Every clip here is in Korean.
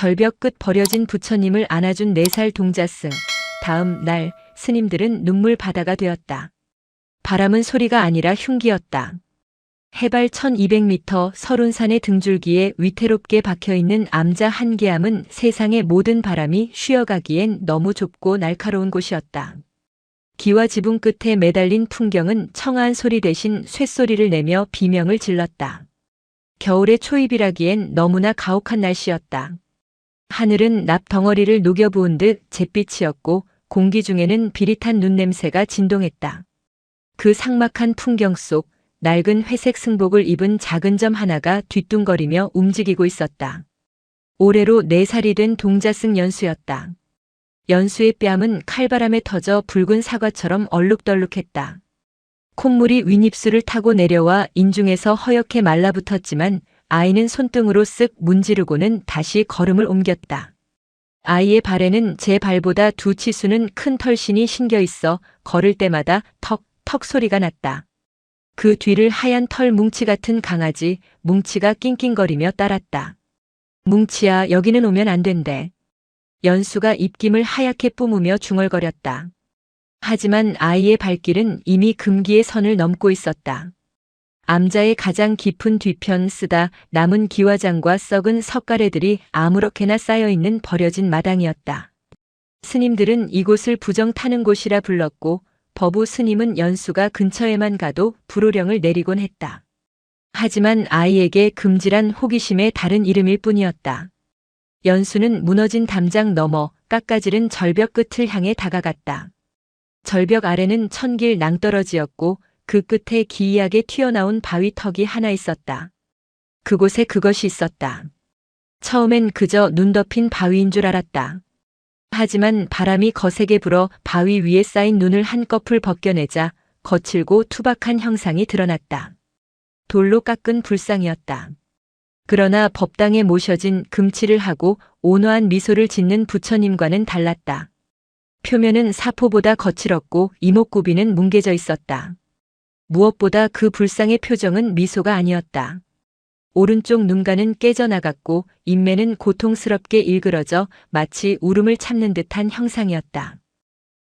절벽 끝 버려진 부처님을 안아준 4살 동자승. 다음 날 스님들은 눈물 바다가 되었다. 바람은 소리가 아니라 흉기였다. 해발 1200m 설운산의 등줄기에 위태롭게 박혀있는 암자 한계암은 세상의 모든 바람이 쉬어가기엔 너무 좁고 날카로운 곳이었다. 기와 지붕 끝에 매달린 풍경은 청아한 소리 대신 쇳소리를 내며 비명을 질렀다. 겨울의 초입이라기엔 너무나 가혹한 날씨였다. 하늘은 납 덩어리를 녹여부은 듯 잿빛이었고 공기 중에는 비릿한 눈냄새가 진동했다. 그 삭막한 풍경 속 낡은 회색 승복을 입은 작은 점 하나가 뒤뚱거리며 움직이고 있었다. 올해로 4살이 된 동자승 연수였다. 연수의 뺨은 칼바람에 터져 붉은 사과처럼 얼룩덜룩했다. 콧물이 윗입술을 타고 내려와 인중에서 허옇게 말라붙었지만 아이는 손등으로 쓱 문지르고는 다시 걸음을 옮겼다. 아이의 발에는 제 발보다 2치수는 큰 털신이 신겨 있어 걸을 때마다 턱 소리가 났다. 그 뒤를 하얀 털 뭉치 같은 강아지 뭉치가 낑낑거리며 따랐다. 뭉치야, 여기는 오면 안 된대. 연수가 입김을 하얗게 뿜으며 중얼거렸다. 하지만 아이의 발길은 이미 금기의 선을 넘고 있었다. 암자의 가장 깊은 뒤편 쓰다 남은 기와장과 썩은 석가래들이 아무렇게나 쌓여있는 버려진 마당이었다. 스님들은 이곳을 부정 타는 곳이라 불렀고 법우 스님은 연수가 근처에만 가도 불호령을 내리곤 했다. 하지만 아이에게 금질한 호기심의 다른 이름일 뿐이었다. 연수는 무너진 담장 너머 깎아지른 절벽 끝을 향해 다가갔다. 절벽 아래는 천길 낭떠러지였고 그 끝에 기이하게 튀어나온 바위 턱이 하나 있었다. 그곳에 그것이 있었다. 처음엔 그저 눈 덮인 바위인 줄 알았다. 하지만 바람이 거세게 불어 바위 위에 쌓인 눈을 한꺼풀 벗겨내자 거칠고 투박한 형상이 드러났다. 돌로 깎은 불상이었다. 그러나 법당에 모셔진 금치를 하고 온화한 미소를 짓는 부처님과는 달랐다. 표면은 사포보다 거칠었고 이목구비는 뭉개져 있었다. 무엇보다 그 불상의 표정은 미소가 아니었다. 오른쪽 눈가는 깨져나갔고 인매는 고통스럽게 일그러져 마치 울음을 참는 듯한 형상이었다.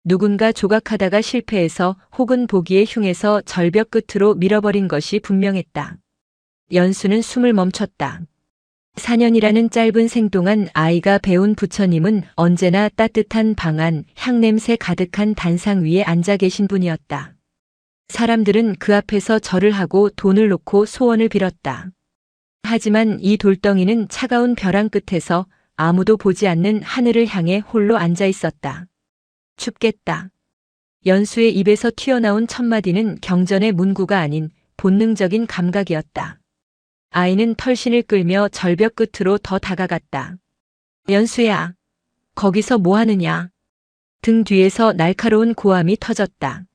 누군가 조각하다가 실패해서 혹은 보기에 흉해서 절벽 끝으로 밀어버린 것이 분명했다. 연수는 숨을 멈췄다. 4년이라는 짧은 생 동안 아이가 배운 부처님은 언제나 따뜻한 방 안, 향냄새 가득한 단상 위에 앉아 계신 분이었다. 사람들은 그 앞에서 절을 하고 돈을 놓고 소원을 빌었다. 하지만 이 돌덩이는 차가운 벼랑 끝에서 아무도 보지 않는 하늘을 향해 홀로 앉아 있었다. 춥겠다. 연수의 입에서 튀어나온 첫마디는 경전의 문구가 아닌 본능적인 감각이었다. 아이는 털신을 끌며 절벽 끝으로 더 다가갔다. 연수야, 거기서 뭐 하느냐? 등 뒤에서 날카로운 고함이 터졌다.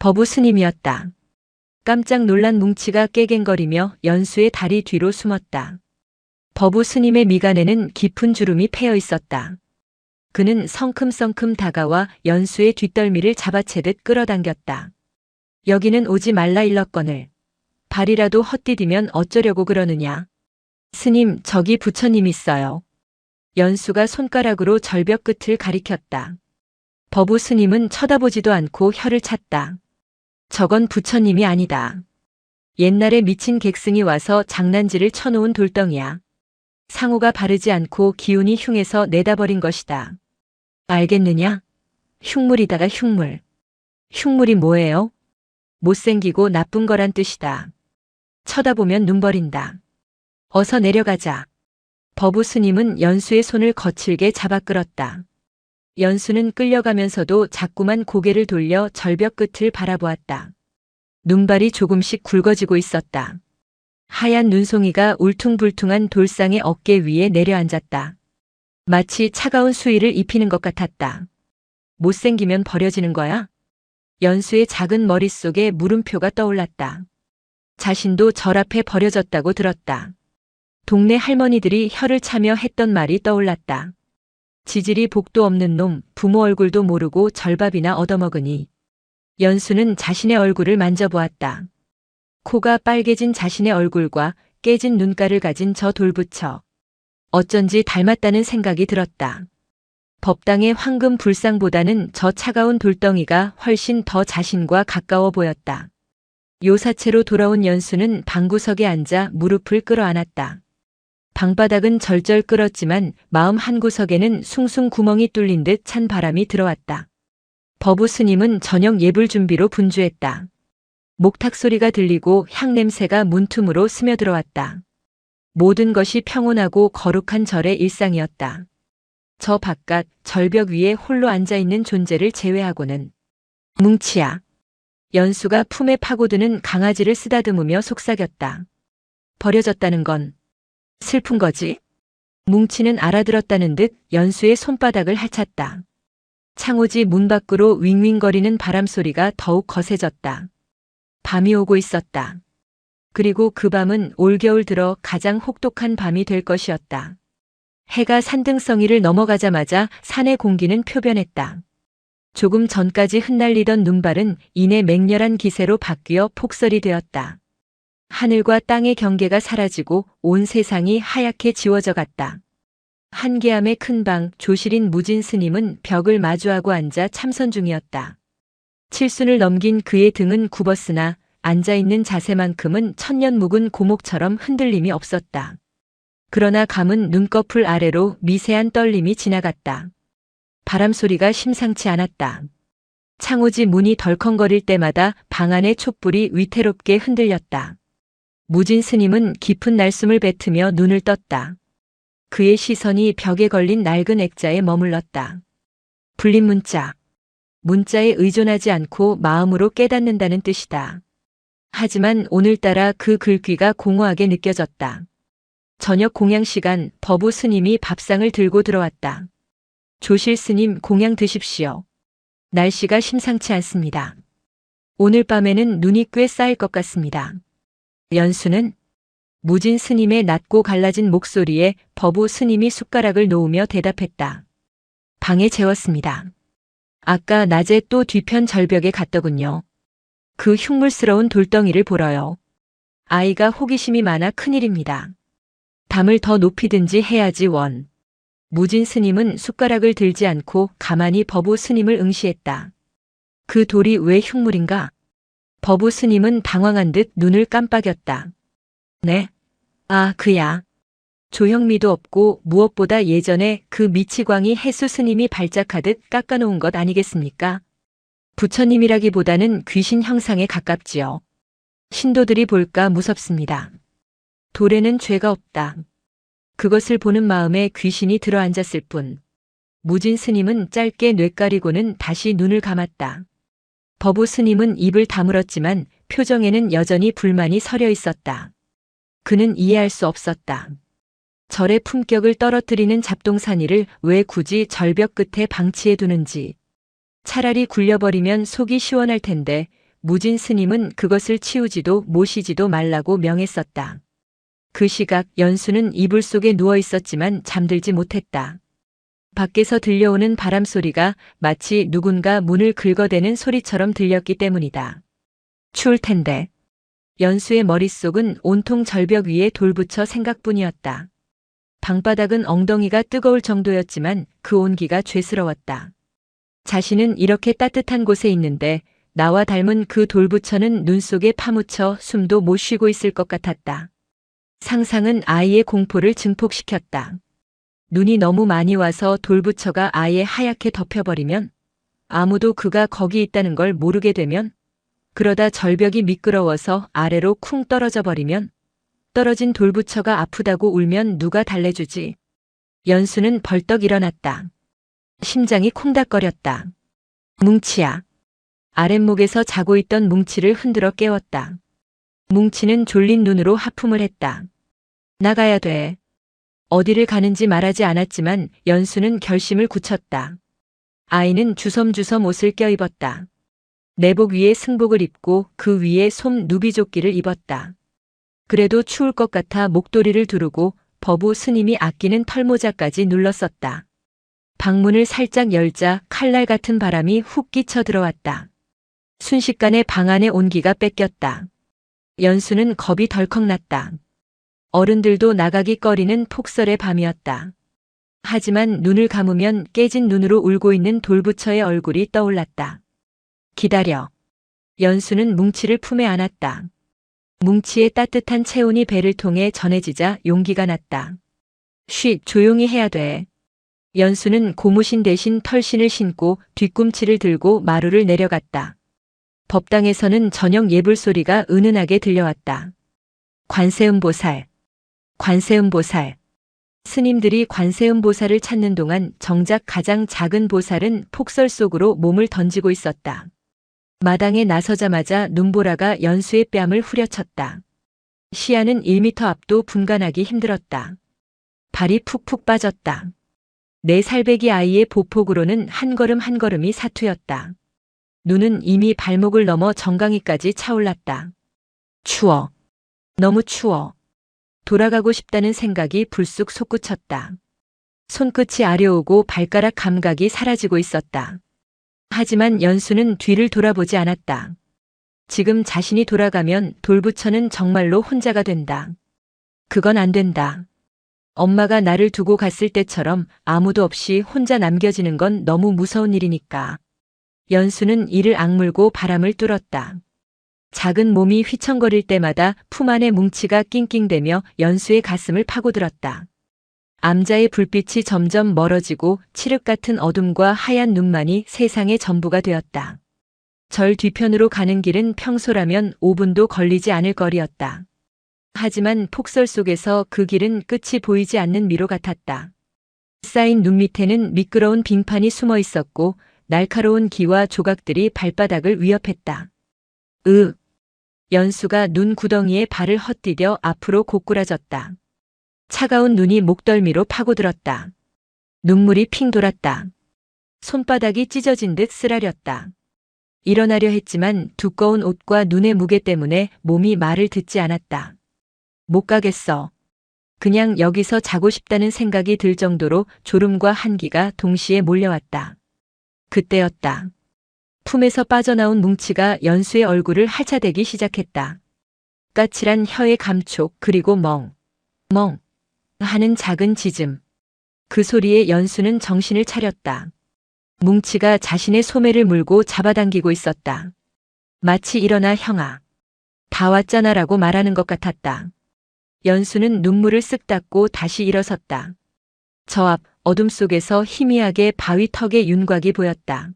법우 스님이었다. 깜짝 놀란 뭉치가 깨갱거리며 연수의 다리 뒤로 숨었다. 법우 스님의 미간에는 깊은 주름이 패여 있었다. 그는 성큼성큼 다가와 연수의 뒷덜미를 잡아채듯 끌어당겼다. 여기는 오지 말라 일렀거늘. 발이라도 헛디디면 어쩌려고 그러느냐. 스님, 저기 부처님 있어요. 연수가 손가락으로 절벽 끝을 가리켰다. 법우 스님은 쳐다보지도 않고 혀를 찼다. 저건 부처님이 아니다. 옛날에 미친 객승이 와서 장난질을 쳐놓은 돌덩이야. 상호가 바르지 않고 기운이 흉해서 내다버린 것이다. 알겠느냐? 흉물이다가 흉물. 흉물이 뭐예요? 못생기고 나쁜 거란 뜻이다. 쳐다보면 눈 버린다. 어서 내려가자. 법우 스님은 연수의 손을 거칠게 잡아 끌었다. 연수는 끌려가면서도 자꾸만 고개를 돌려 절벽 끝을 바라보았다. 눈발이 조금씩 굵어지고 있었다. 하얀 눈송이가 울퉁불퉁한 돌상의 어깨 위에 내려앉았다. 마치 차가운 수의를 입히는 것 같았다. 못생기면 버려지는 거야? 연수의 작은 머릿속에 물음표가 떠올랐다. 자신도 절 앞에 버려졌다고 들었다. 동네 할머니들이 혀를 차며 했던 말이 떠올랐다. 지질이 복도 없는 놈, 부모 얼굴도 모르고 절밥이나 얻어먹으니. 연수는 자신의 얼굴을 만져보았다. 코가 빨개진 자신의 얼굴과 깨진 눈가를 가진 저 돌부처. 어쩐지 닮았다는 생각이 들었다. 법당의 황금 불상보다는 저 차가운 돌덩이가 훨씬 더 자신과 가까워 보였다. 요사체로 돌아온 연수는 방구석에 앉아 무릎을 끌어안았다. 방바닥은 절절 끓었지만 마음 한구석에는 숭숭 구멍이 뚫린 듯 찬 바람이 들어왔다. 법우 스님은 저녁 예불 준비로 분주했다. 목탁 소리가 들리고 향냄새가 문틈으로 스며들어왔다. 모든 것이 평온하고 거룩한 절의 일상이었다. 저 바깥 절벽 위에 홀로 앉아있는 존재를 제외하고는 뭉치야. 연수가 품에 파고드는 강아지를 쓰다듬으며 속삭였다. 버려졌다는 건 슬픈 거지? 뭉치는 알아들었다는 듯 연수의 손바닥을 핥았다. 창호지 문 밖으로 윙윙거리는 바람 소리가 더욱 거세졌다. 밤이 오고 있었다. 그리고 그 밤은 올겨울 들어 가장 혹독한 밤이 될 것이었다. 해가 산등성이를 넘어가자마자 산의 공기는 표변했다. 조금 전까지 흩날리던 눈발은 이내 맹렬한 기세로 바뀌어 폭설이 되었다. 하늘과 땅의 경계가 사라지고 온 세상이 하얗게 지워져 갔다. 한계암의 큰 방 조실인 무진 스님은 벽을 마주하고 앉아 참선 중이었다. 칠순을 넘긴 그의 등은 굽었으나 앉아있는 자세만큼은 천년 묵은 고목처럼 흔들림이 없었다. 그러나 감은 눈꺼풀 아래로 미세한 떨림이 지나갔다. 바람 소리가 심상치 않았다. 창호지 문이 덜컹거릴 때마다 방 안의 촛불이 위태롭게 흔들렸다. 무진 스님은 깊은 날숨을 뱉으며 눈을 떴다. 그의 시선이 벽에 걸린 낡은 액자에 머물렀다. 불린 문자. 문자에 의존하지 않고 마음으로 깨닫는다는 뜻이다. 하지만 오늘따라 그 글귀가 공허하게 느껴졌다. 저녁 공양 시간 법우 스님이 밥상을 들고 들어왔다. 조실 스님 공양 드십시오. 날씨가 심상치 않습니다. 오늘 밤에는 눈이 꽤 쌓일 것 같습니다. 연수는 무진 스님의 낮고 갈라진 목소리에 법우 스님이 숟가락을 놓으며 대답했다. 방에 재웠습니다. 아까 낮에 또 뒤편 절벽에 갔더군요. 그 흉물스러운 돌덩이를 보러요. 아이가 호기심이 많아 큰일입니다. 담을 더 높이든지 해야지 원. 무진 스님은 숟가락을 들지 않고 가만히 법우 스님을 응시했다. 그 돌이 왜 흉물인가? 법우 스님은 당황한 듯 눈을 깜빡였다. 네? 아, 그야. 조형미도 없고 무엇보다 예전에 그 미치광이 해수 스님이 발작하듯 깎아놓은 것 아니겠습니까? 부처님이라기보다는 귀신 형상에 가깝지요. 신도들이 볼까 무섭습니다. 돌에는 죄가 없다. 그것을 보는 마음에 귀신이 들어앉았을 뿐. 무진 스님은 짧게 뇌까리고는 다시 눈을 감았다. 법우 스님은 입을 다물었지만 표정에는 여전히 불만이 서려 있었다. 그는 이해할 수 없었다. 절의 품격을 떨어뜨리는 잡동사니를 왜 굳이 절벽 끝에 방치해 두는지. 차라리 굴려버리면 속이 시원할 텐데 무진 스님은 그것을 치우지도 모시지도 말라고 명했었다. 그 시각 연수는 이불 속에 누워 있었지만 잠들지 못했다. 밖에서 들려오는 바람 소리가 마치 누군가 문을 긁어대는 소리처럼 들렸기 때문이다. 추울 텐데. 연수의 머릿속은 온통 절벽 위에 돌붙여 생각뿐이었다. 방바닥은 엉덩이가 뜨거울 정도였지만 그 온기가 죄스러웠다. 자신은 이렇게 따뜻한 곳에 있는데 나와 닮은 그 돌부처는 눈 속에 파묻혀 숨도 못 쉬고 있을 것 같았다. 상상은 아이의 공포를 증폭시켰다. 눈이 너무 많이 와서 돌부처가 아예 하얗게 덮여버리면, 아무도 그가 거기 있다는 걸 모르게 되면, 그러다 절벽이 미끄러워서 아래로 쿵 떨어져 버리면, 떨어진 돌부처가 아프다고 울면 누가 달래주지. 연수는 벌떡 일어났다. 심장이 콩닥거렸다. 뭉치야. 아랫목에서 자고 있던 뭉치를 흔들어 깨웠다. 뭉치는 졸린 눈으로 하품을 했다. 나가야 돼. 어디를 가는지 말하지 않았지만 연수는 결심을 굳혔다. 아이는 주섬주섬 옷을 껴입었다. 내복 위에 승복을 입고 그 위에 솜 누비조끼를 입었다. 그래도 추울 것 같아 목도리를 두르고 법우 스님이 아끼는 털모자까지 눌렀었다. 방문을 살짝 열자 칼날 같은 바람이 훅 끼쳐 들어왔다. 순식간에 방 안의 온기가 뺏겼다. 연수는 겁이 덜컥 났다. 어른들도 나가기 꺼리는 폭설의 밤이었다. 하지만 눈을 감으면 깨진 눈으로 울고 있는 돌부처의 얼굴이 떠올랐다. 기다려. 연수는 뭉치를 품에 안았다. 뭉치의 따뜻한 체온이 배를 통해 전해지자 용기가 났다. 쉬, 조용히 해야 돼. 연수는 고무신 대신 털신을 신고 뒤꿈치를 들고 마루를 내려갔다. 법당에서는 저녁 예불 소리가 은은하게 들려왔다. 관세음보살, 관세음보살. 스님들이 관세음보살을 찾는 동안 정작 가장 작은 보살은 폭설 속으로 몸을 던지고 있었다. 마당에 나서자마자 눈보라가 연수의 뺨을 후려쳤다. 시야는 1미터 앞도 분간하기 힘들었다. 발이 푹푹 빠졌다. 4살배기 아이의 보폭으로는 한 걸음 한 걸음이 사투였다. 눈은 이미 발목을 넘어 정강이까지 차올랐다. 추워. 너무 추워. 돌아가고 싶다는 생각이 불쑥 솟구쳤다. 손끝이 아려오고 발가락 감각이 사라지고 있었다. 하지만 연수는 뒤를 돌아보지 않았다. 지금 자신이 돌아가면 돌부처는 정말로 혼자가 된다. 그건 안 된다. 엄마가 나를 두고 갔을 때처럼 아무도 없이 혼자 남겨지는 건 너무 무서운 일이니까. 연수는 이를 악물고 바람을 뚫었다. 작은 몸이 휘청거릴 때마다 품 안의 뭉치가 낑낑대며 연수의 가슴을 파고들었다. 암자의 불빛이 점점 멀어지고 칠흑 같은 어둠과 하얀 눈만이 세상의 전부가 되었다. 절 뒤편으로 가는 길은 평소라면 5분도 걸리지 않을 거리였다. 하지만 폭설 속에서 그 길은 끝이 보이지 않는 미로 같았다. 쌓인 눈 밑에는 미끄러운 빙판이 숨어 있었고 날카로운 기와 조각들이 발바닥을 위협했다. 연수가 눈 구덩이에 발을 헛디뎌 앞으로 고꾸라졌다. 차가운 눈이 목덜미로 파고들었다. 눈물이 핑 돌았다. 손바닥이 찢어진 듯 쓰라렸다. 일어나려 했지만 두꺼운 옷과 눈의 무게 때문에 몸이 말을 듣지 않았다. 못 가겠어. 그냥 여기서 자고 싶다는 생각이 들 정도로 졸음과 한기가 동시에 몰려왔다. 그때였다. 품에서 빠져나온 뭉치가 연수의 얼굴을 핥아대기 시작했다. 까칠한 혀의 감촉 그리고 멍 하는 작은 짖음. 그 소리에 연수는 정신을 차렸다. 뭉치가 자신의 소매를 물고 잡아당기고 있었다. 마치 일어나 형아. 다 왔잖아라고 말하는 것 같았다. 연수는 눈물을 쓱 닦고 다시 일어섰다. 저 앞 어둠 속에서 희미하게 바위 턱의 윤곽이 보였다.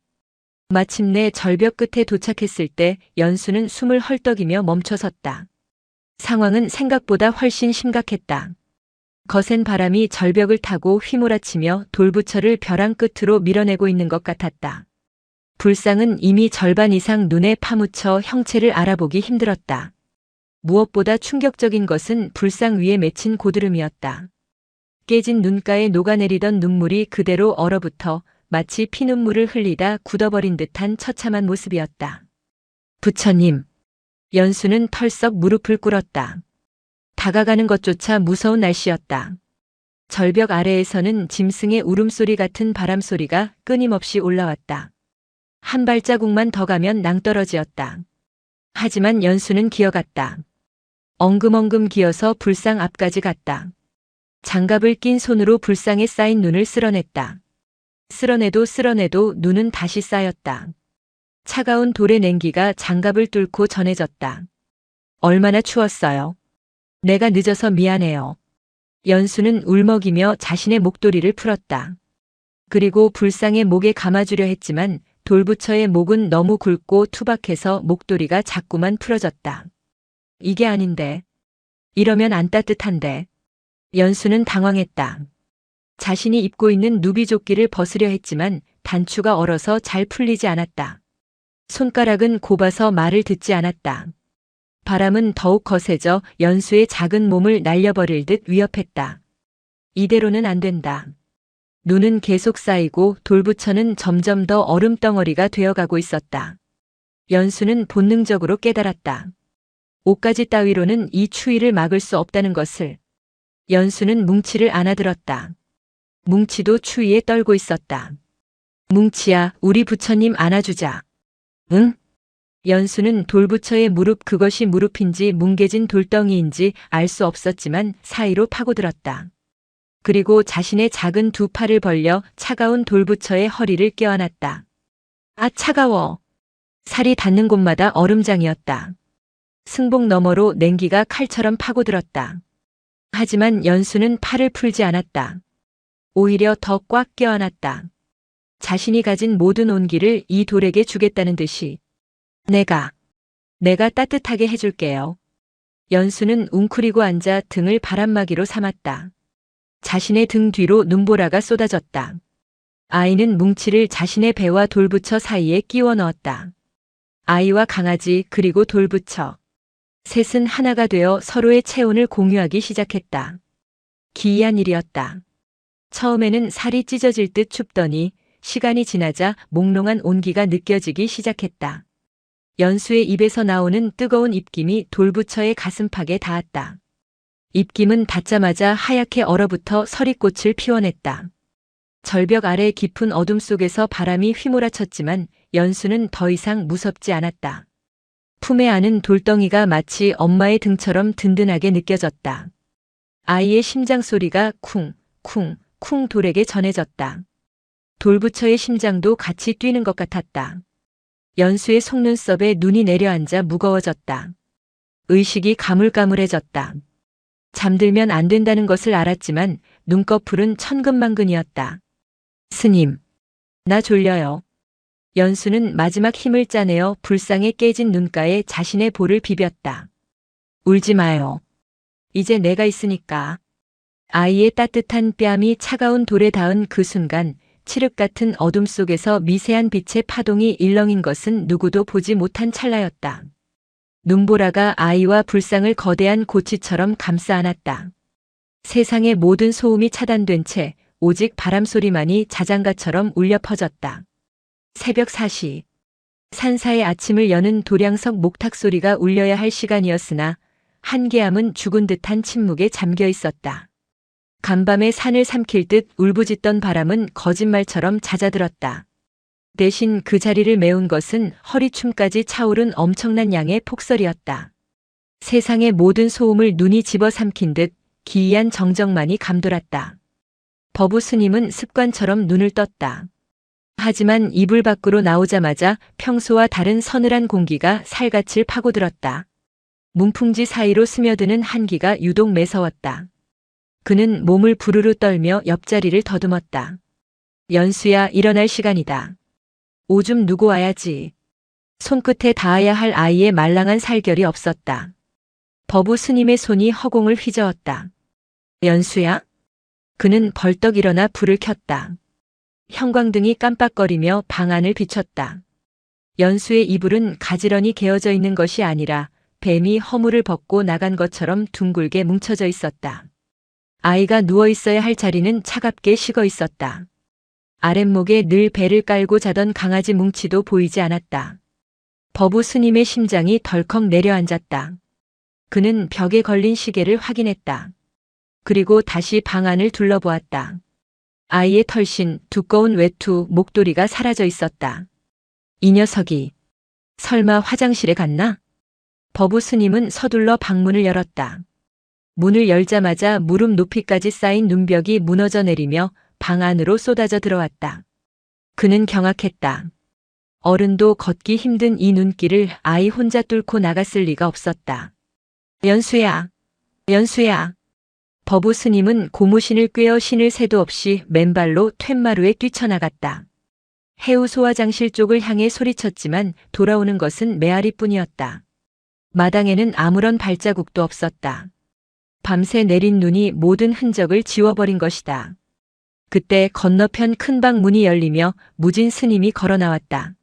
마침내 절벽 끝에 도착했을 때 연수는 숨을 헐떡이며 멈춰섰다. 상황은 생각보다 훨씬 심각했다. 거센 바람이 절벽을 타고 휘몰아치며 돌부처를 벼랑 끝으로 밀어내고 있는 것 같았다. 불상은 이미 절반 이상 눈에 파묻혀 형체를 알아보기 힘들었다. 무엇보다 충격적인 것은 불상 위에 맺힌 고드름이었다. 깨진 눈가에 녹아내리던 눈물이 그대로 얼어붙어 마치 피눈물을 흘리다 굳어버린 듯한 처참한 모습이었다. 부처님. 연수는 털썩 무릎을 꿇었다. 다가가는 것조차 무서운 날씨였다. 절벽 아래에서는 짐승의 울음소리 같은 바람소리가 끊임없이 올라왔다. 한 발자국만 더 가면 낭떠러지였다. 하지만 연수는 기어갔다. 엉금엉금 기어서 불상 앞까지 갔다. 장갑을 낀 손으로 불상에 쌓인 눈을 쓸어냈다. 쓸어내도 눈은 다시 쌓였다. 차가운 돌의 냉기가 장갑을 뚫고 전해졌다. 얼마나 추웠어요. 내가 늦어서 미안해요. 연수는 울먹이며 자신의 목도리를 풀었다. 그리고 불상의 목에 감아주려 했지만 돌부처의 목은 너무 굵고 투박해서 목도리가 자꾸만 풀어졌다. 이게 아닌데. 이러면 안 따뜻한데. 연수는 당황했다. 자신이 입고 있는 누비조끼를 벗으려 했지만 단추가 얼어서 잘 풀리지 않았다. 손가락은 곱아서 말을 듣지 않았다. 바람은 더욱 거세져 연수의 작은 몸을 날려버릴 듯 위협했다. 이대로는 안 된다. 눈은 계속 쌓이고 돌부처는 점점 더 얼음덩어리가 되어가고 있었다. 연수는 본능적으로 깨달았다. 옷가지 따위로는 이 추위를 막을 수 없다는 것을. 연수는 뭉치를 안아들었다. 뭉치도 추위에 떨고 있었다. 뭉치야, 우리 부처님 안아주자. 응? 연수는 돌부처의 무릎, 그것이 무릎인지 뭉개진 돌덩이인지 알 수 없었지만 사이로 파고들었다. 그리고 자신의 작은 두 팔을 벌려 차가운 돌부처의 허리를 껴안았다. 아, 차가워. 살이 닿는 곳마다 얼음장이었다. 승복 너머로 냉기가 칼처럼 파고들었다. 하지만 연수는 팔을 풀지 않았다. 오히려 더 꽉 껴안았다. 자신이 가진 모든 온기를 이 돌에게 주겠다는 듯이. 내가 따뜻하게 해줄게요. 연수는 웅크리고 앉아 등을 바람막이로 삼았다. 자신의 등 뒤로 눈보라가 쏟아졌다. 아이는 뭉치를 자신의 배와 돌부처 사이에 끼워 넣었다. 아이와 강아지 그리고 돌부처. 셋은 하나가 되어 서로의 체온을 공유하기 시작했다. 기이한 일이었다. 처음에는 살이 찢어질 듯 춥더니 시간이 지나자 몽롱한 온기가 느껴지기 시작했다. 연수의 입에서 나오는 뜨거운 입김이 돌부처의 가슴팍에 닿았다. 입김은 닿자마자 하얗게 얼어붙어 서리꽃을 피워냈다. 절벽 아래 깊은 어둠 속에서 바람이 휘몰아쳤지만 연수는 더 이상 무섭지 않았다. 품에 안은 돌덩이가 마치 엄마의 등처럼 든든하게 느껴졌다. 아이의 심장 소리가 쿵, 쿵, 쿵 돌에게 전해졌다. 돌부처의 심장도 같이 뛰는 것 같았다. 연수의 속눈썹에 눈이 내려앉아 무거워졌다. 의식이 가물가물해졌다. 잠들면 안 된다는 것을 알았지만 눈꺼풀은 천근만근이었다. 스님, 나 졸려요. 연수는 마지막 힘을 짜내어 불쌍해 깨진 눈가에 자신의 볼을 비볐다. 울지 마요. 이제 내가 있으니까. 아이의 따뜻한 뺨이 차가운 돌에 닿은 그 순간 칠흑 같은 어둠 속에서 미세한 빛의 파동이 일렁인 것은 누구도 보지 못한 찰나였다. 눈보라가 아이와 불상을 거대한 고치처럼 감싸 안았다. 세상의 모든 소음이 차단된 채 오직 바람 소리만이 자장가처럼 울려 퍼졌다. 새벽 4시. 산사의 아침을 여는 도량석 목탁 소리가 울려야 할 시간이었으나 한계암은 죽은 듯한 침묵에 잠겨 있었다. 간밤에 산을 삼킬 듯 울부짖던 바람은 거짓말처럼 잦아들었다. 대신 그 자리를 메운 것은 허리춤까지 차오른 엄청난 양의 폭설이었다. 세상의 모든 소음을 눈이 집어삼킨 듯 기이한 정적만이 감돌았다. 버부 스님은 습관처럼 눈을 떴다. 하지만 이불 밖으로 나오자마자 평소와 다른 서늘한 공기가 살갗을 파고들었다. 문풍지 사이로 스며드는 한기가 유독 매서웠다. 그는 몸을 부르르 떨며 옆자리를 더듬었다. 연수야, 일어날 시간이다. 오줌 누고 와야지. 손끝에 닿아야 할 아이의 말랑한 살결이 없었다. 버부 스님의 손이 허공을 휘저었다. 연수야? 그는 벌떡 일어나 불을 켰다. 형광등이 깜빡거리며 방 안을 비췄다. 연수의 이불은 가지런히 개어져 있는 것이 아니라 뱀이 허물을 벗고 나간 것처럼 둥글게 뭉쳐져 있었다. 아이가 누워 있어야 할 자리는 차갑게 식어 있었다. 아랫목에 늘 배를 깔고 자던 강아지 뭉치도 보이지 않았다. 버부 스님의 심장이 덜컥 내려앉았다. 그는 벽에 걸린 시계를 확인했다. 그리고 다시 방 안을 둘러보았다. 아이의 털신, 두꺼운 외투, 목도리가 사라져 있었다. 이 녀석이 설마 화장실에 갔나? 버부 스님은 서둘러 방문을 열었다. 문을 열자마자 무릎 높이까지 쌓인 눈벽이 무너져 내리며 방 안으로 쏟아져 들어왔다. 그는 경악했다. 어른도 걷기 힘든 이 눈길을 아이 혼자 뚫고 나갔을 리가 없었다. 연수야, 연수야. 버부 스님은 고무신을 꿰어 신을 새도 없이 맨발로 툇마루에 뛰쳐나갔다. 해우 소화장실 쪽을 향해 소리쳤지만 돌아오는 것은 메아리뿐이었다. 마당에는 아무런 발자국도 없었다. 밤새 내린 눈이 모든 흔적을 지워버린 것이다. 그때 건너편 큰 방 문이 열리며 무진 스님이 걸어 나왔다.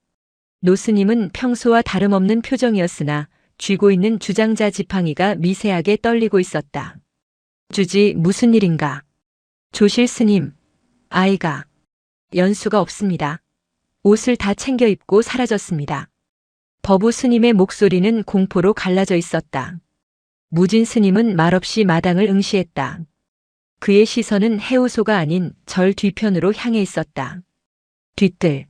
노 스님은 평소와 다름없는 표정이었으나 쥐고 있는 주장자 지팡이가 미세하게 떨리고 있었다. 주지, 무슨 일인가? 조실 스님, 아이가 연수가 없습니다. 옷을 다 챙겨 입고 사라졌습니다. 버부 스님의 목소리는 공포로 갈라져 있었다. 무진 스님은 말없이 마당을 응시했다. 그의 시선은 해우소가 아닌 절 뒤편으로 향해 있었다. 뒤뜰.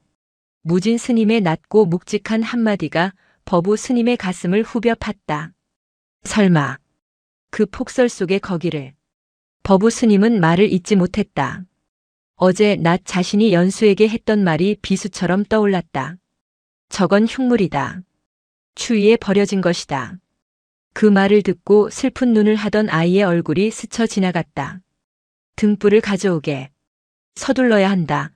무진 스님의 낮고 묵직한 한마디가 법우 스님의 가슴을 후벼 팠다. 설마 그 폭설 속의 거기를. 법우 스님은 말을 잇지 못했다. 어제 낮 자신이 연수에게 했던 말이 비수처럼 떠올랐다. 저건 흉물이다. 추위에 버려진 것이다. 그 말을 듣고 슬픈 눈을 하던 아이의 얼굴이 스쳐 지나갔다. 등불을 가져오게. 서둘러야 한다.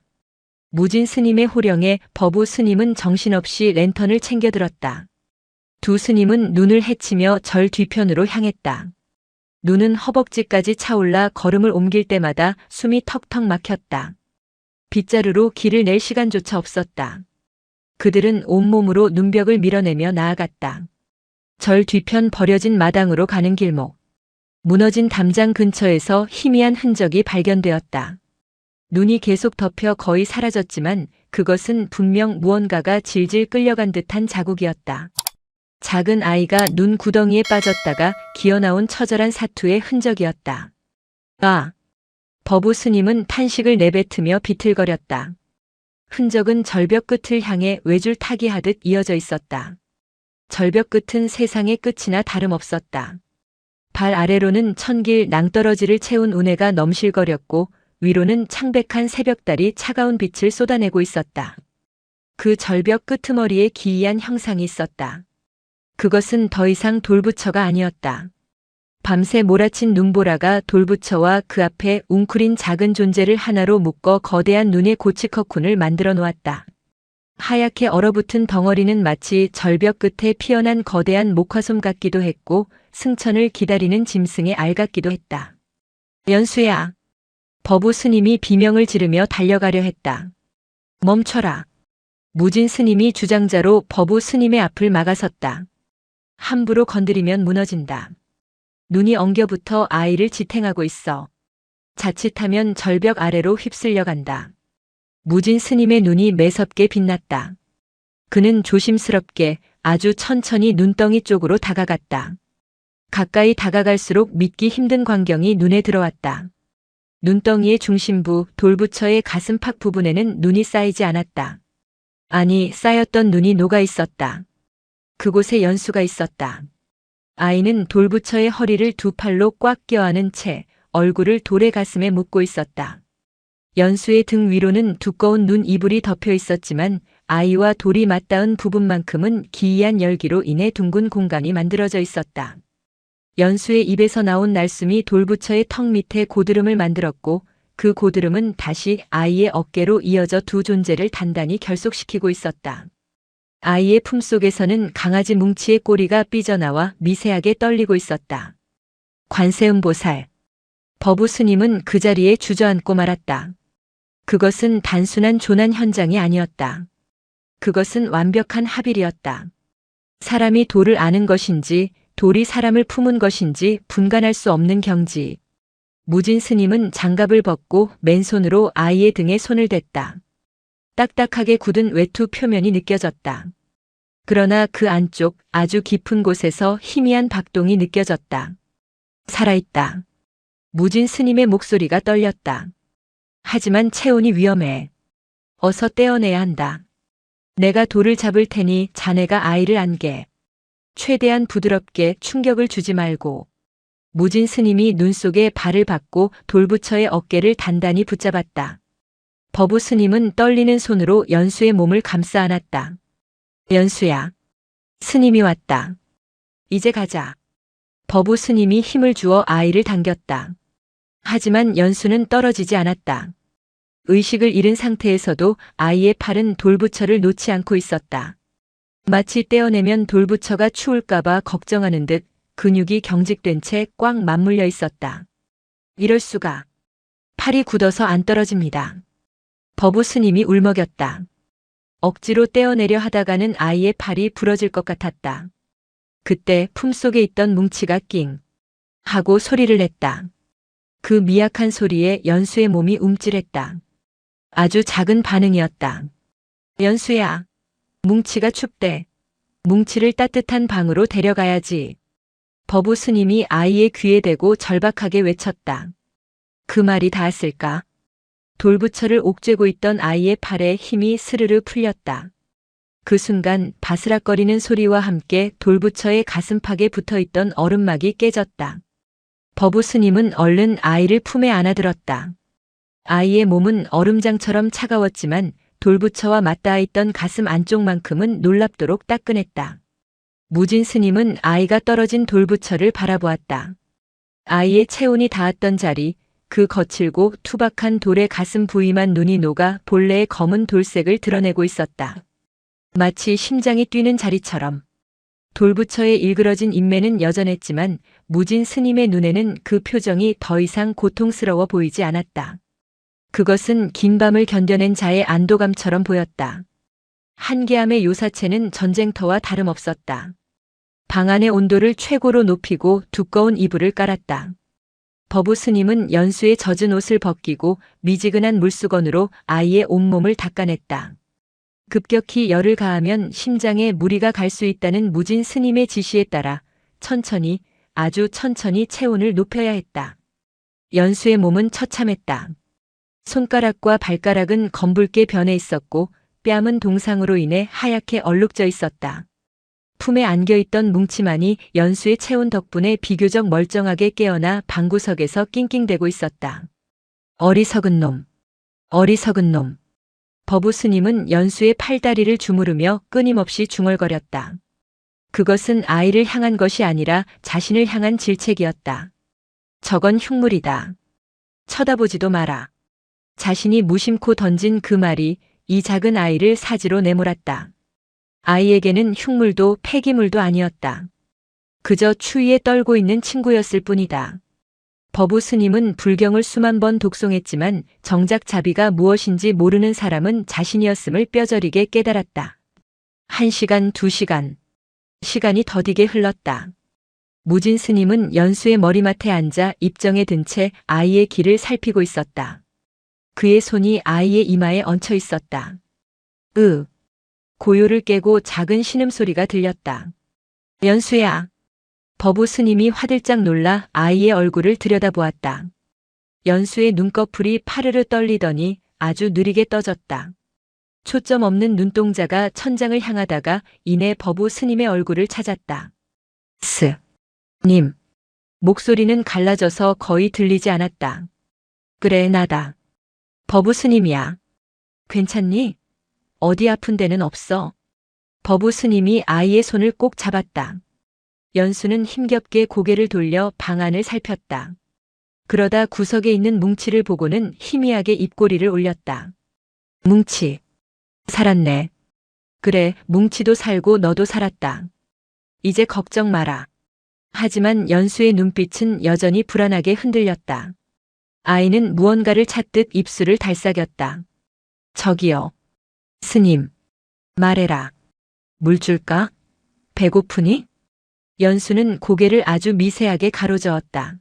무진 스님의 호령에 법우 스님은 정신없이 랜턴을 챙겨들었다. 두 스님은 눈을 헤치며 절 뒤편으로 향했다. 눈은 허벅지까지 차올라 걸음을 옮길 때마다 숨이 턱턱 막혔다. 빗자루로 길을 낼 시간조차 없었다. 그들은 온몸으로 눈벽을 밀어내며 나아갔다. 절 뒤편 버려진 마당으로 가는 길목. 무너진 담장 근처에서 희미한 흔적이 발견되었다. 눈이 계속 덮여 거의 사라졌지만 그것은 분명 무언가가 질질 끌려간 듯한 자국이었다. 작은 아이가 눈 구덩이에 빠졌다가 기어나온 처절한 사투의 흔적이었다. 아! 법우 스님은 탄식을 내뱉으며 비틀거렸다. 흔적은 절벽 끝을 향해 외줄 타기하듯 이어져 있었다. 절벽 끝은 세상의 끝이나 다름없었다. 발 아래로는 천길 낭떠러지를 채운 운해가 넘실거렸고 위로는 창백한 새벽달이 차가운 빛을 쏟아내고 있었다. 그 절벽 끄트머리에 기이한 형상이 있었다. 그것은 더 이상 돌부처가 아니었다. 밤새 몰아친 눈보라가 돌부처와 그 앞에 웅크린 작은 존재를 하나로 묶어 거대한 눈의 고치커쿤을 만들어 놓았다. 하얗게 얼어붙은 덩어리는 마치 절벽 끝에 피어난 거대한 목화솜 같기도 했고 승천을 기다리는 짐승의 알 같기도 했다. 연수야. 법우 스님이 비명을 지르며 달려가려 했다. 멈춰라. 무진 스님이 주장자로 법우 스님의 앞을 막아섰다. 함부로 건드리면 무너진다. 눈이 엉겨붙어 아이를 지탱하고 있어. 자칫하면 절벽 아래로 휩쓸려 간다. 무진 스님의 눈이 매섭게 빛났다. 그는 조심스럽게 아주 천천히 눈덩이 쪽으로 다가갔다. 가까이 다가갈수록 믿기 힘든 광경이 눈에 들어왔다. 눈덩이의 중심부 돌부처의 가슴팍 부분에는 눈이 쌓이지 않았다. 아니, 쌓였던 눈이 녹아 있었다. 그곳에 연수가 있었다. 아이는 돌부처의 허리를 두 팔로 꽉 껴안은 채 얼굴을 돌의 가슴에 묻고 있었다. 연수의 등 위로는 두꺼운 눈 이불이 덮여 있었지만 아이와 돌이 맞닿은 부분만큼은 기이한 열기로 인해 둥근 공간이 만들어져 있었다. 연수의 입에서 나온 날숨이 돌부처의 턱 밑에 고드름을 만들었고 그 고드름은 다시 아이의 어깨로 이어져 두 존재를 단단히 결속시키고 있었다. 아이의 품속에서는 강아지 뭉치의 꼬리가 삐져나와 미세하게 떨리고 있었다. 관세음보살. 법우 스님은 그 자리에 주저앉고 말았다. 그것은 단순한 조난 현장이 아니었다. 그것은 완벽한 합일이었다. 사람이 돌을 아는 것인지 돌이 사람을 품은 것인지 분간할 수 없는 경지. 무진 스님은 장갑을 벗고 맨손으로 아이의 등에 손을 댔다. 딱딱하게 굳은 외투 표면이 느껴졌다. 그러나 그 안쪽 아주 깊은 곳에서 희미한 박동이 느껴졌다. 살아있다. 무진 스님의 목소리가 떨렸다. 하지만 체온이 위험해. 어서 떼어내야 한다. 내가 돌을 잡을 테니 자네가 아이를 안게. 최대한 부드럽게 충격을 주지 말고. 무진 스님이 눈 속에 발을 받고 돌부처의 어깨를 단단히 붙잡았다. 법우 스님은 떨리는 손으로 연수의 몸을 감싸 안았다. 연수야. 스님이 왔다. 이제 가자. 법우 스님이 힘을 주어 아이를 당겼다. 하지만 연수는 떨어지지 않았다. 의식을 잃은 상태에서도 아이의 팔은 돌부처를 놓지 않고 있었다. 마치 떼어내면 돌부처가 추울까봐 걱정하는 듯 근육이 경직된 채 꽉 맞물려 있었다. 이럴 수가. 팔이 굳어서 안 떨어집니다. 법우 스님이 울먹였다. 억지로 떼어내려 하다가는 아이의 팔이 부러질 것 같았다. 그때 품속에 있던 뭉치가 낑 하고 소리를 냈다. 그 미약한 소리에 연수의 몸이 움찔했다. 아주 작은 반응이었다. 연수야. 뭉치가 춥대. 뭉치를 따뜻한 방으로 데려가야지. 법우 스님이 아이의 귀에 대고 절박하게 외쳤다. 그 말이 닿았을까? 돌부처를 옥죄고 있던 아이의 팔에 힘이 스르르 풀렸다. 그 순간 바스락거리는 소리와 함께 돌부처의 가슴팍에 붙어있던 얼음막이 깨졌다. 법우 스님은 얼른 아이를 품에 안아들었다. 아이의 몸은 얼음장처럼 차가웠지만 돌부처와 맞닿아 있던 가슴 안쪽만큼은 놀랍도록 따끈했다. 무진 스님은 아이가 떨어진 돌부처를 바라보았다. 아이의 체온이 닿았던 자리, 그 거칠고 투박한 돌의 가슴 부위만 눈이 녹아 본래의 검은 돌색을 드러내고 있었다. 마치 심장이 뛰는 자리처럼. 돌부처의 일그러진 인매는 여전했지만 무진 스님의 눈에는 그 표정이 더 이상 고통스러워 보이지 않았다. 그것은 긴 밤을 견뎌낸 자의 안도감처럼 보였다. 한계암의 요사체는 전쟁터와 다름없었다. 방 안의 온도를 최고로 높이고 두꺼운 이불을 깔았다. 법우 스님은 연수의 젖은 옷을 벗기고 미지근한 물수건으로 아이의 온몸을 닦아냈다. 급격히 열을 가하면 심장에 무리가 갈 수 있다는 무진 스님의 지시에 따라 천천히, 아주 천천히 체온을 높여야 했다. 연수의 몸은 처참했다. 손가락과 발가락은 검붉게 변해 있었고 뺨은 동상으로 인해 하얗게 얼룩져 있었다. 품에 안겨있던 뭉치만이 연수의 체온 덕분에 비교적 멀쩡하게 깨어나 방구석에서 낑낑대고 있었다. 어리석은 놈, 어리석은 놈. 법우 스님은 연수의 팔다리를 주무르며 끊임없이 중얼거렸다. 그것은 아이를 향한 것이 아니라 자신을 향한 질책이었다. 저건 흉물이다. 쳐다보지도 마라. 자신이 무심코 던진 그 말이 이 작은 아이를 사지로 내몰았다. 아이에게는 흉물도 폐기물도 아니었다. 그저 추위에 떨고 있는 친구였을 뿐이다. 법우 스님은 불경을 수만 번 독송했지만 정작 자비가 무엇인지 모르는 사람은 자신이었음을 뼈저리게 깨달았다. 1시간, 2시간. 시간이 더디게 흘렀다. 무진 스님은 연수의 머리맡에 앉아 입정에 든 채 아이의 길을 살피고 있었다. 그의 손이 아이의 이마에 얹혀 있었다. 고요를 깨고 작은 신음소리가 들렸다. 연수야. 법우 스님이 화들짝 놀라 아이의 얼굴을 들여다보았다. 연수의 눈꺼풀이 파르르 떨리더니 아주 느리게 떠졌다. 초점 없는 눈동자가 천장을 향하다가 이내 법우 스님의 얼굴을 찾았다. 님. 목소리는 갈라져서 거의 들리지 않았다. 그래, 나다. 법우 스님이야. 괜찮니? 어디 아픈 데는 없어. 법우 스님이 아이의 손을 꼭 잡았다. 연수는 힘겹게 고개를 돌려 방 안을 살폈다. 그러다 구석에 있는 뭉치를 보고는 희미하게 입꼬리를 올렸다. 뭉치. 살았네. 그래, 뭉치도 살고 너도 살았다. 이제 걱정 마라. 하지만 연수의 눈빛은 여전히 불안하게 흔들렸다. 아이는 무언가를 찾듯 입술을 달싹였다. 저기요. 스님. 말해라. 물 줄까? 배고프니? 연수는 고개를 아주 미세하게 가로저었다.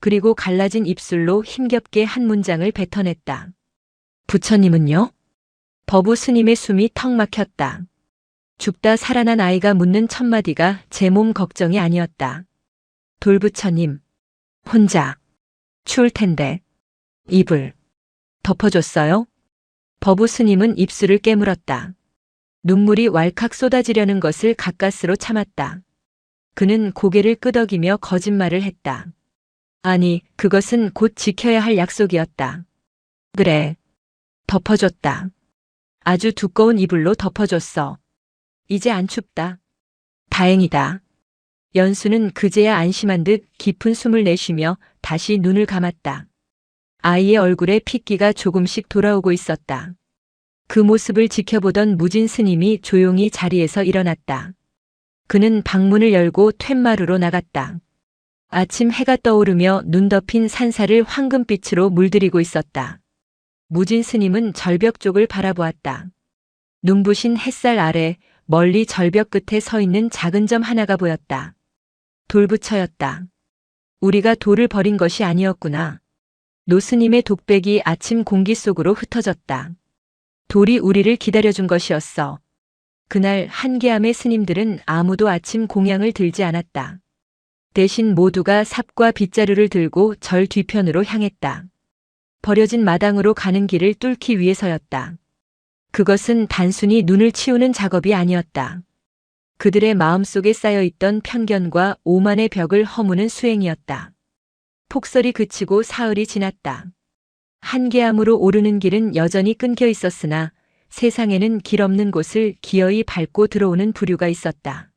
그리고 갈라진 입술로 힘겹게 한 문장을 뱉어냈다. 부처님은요? 법우 스님의 숨이 턱 막혔다. 죽다 살아난 아이가 묻는 첫마디가 제 몸 걱정이 아니었다. 돌부처님. 혼자. 추울 텐데. 이불. 덮어줬어요? 법우 스님은 입술을 깨물었다. 눈물이 왈칵 쏟아지려는 것을 가까스로 참았다. 그는 고개를 끄덕이며 거짓말을 했다. 아니, 그것은 곧 지켜야 할 약속이었다. 그래. 덮어줬다. 아주 두꺼운 이불로 덮어줬어. 이제 안 춥다. 다행이다. 연수는 그제야 안심한 듯 깊은 숨을 내쉬며 다시 눈을 감았다. 아이의 얼굴에 핏기가 조금씩 돌아오고 있었다. 그 모습을 지켜보던 무진 스님이 조용히 자리에서 일어났다. 그는 방문을 열고 툇마루로 나갔다. 아침 해가 떠오르며 눈 덮인 산사를 황금빛으로 물들이고 있었다. 무진 스님은 절벽 쪽을 바라보았다. 눈부신 햇살 아래 멀리 절벽 끝에 서 있는 작은 점 하나가 보였다. 돌부처였다. 우리가 돌을 버린 것이 아니었구나. 노스님의 독백이 아침 공기 속으로 흩어졌다. 돌이 우리를 기다려준 것이었어. 그날 한계암의 스님들은 아무도 아침 공양을 들지 않았다. 대신 모두가 삽과 빗자루를 들고 절 뒤편으로 향했다. 버려진 마당으로 가는 길을 뚫기 위해서였다. 그것은 단순히 눈을 치우는 작업이 아니었다. 그들의 마음속에 쌓여있던 편견과 오만의 벽을 허무는 수행이었다. 폭설이 그치고 사흘이 지났다. 한계암으로 오르는 길은 여전히 끊겨 있었으나 세상에는 길 없는 곳을 기어이 밟고 들어오는 부류가 있었다.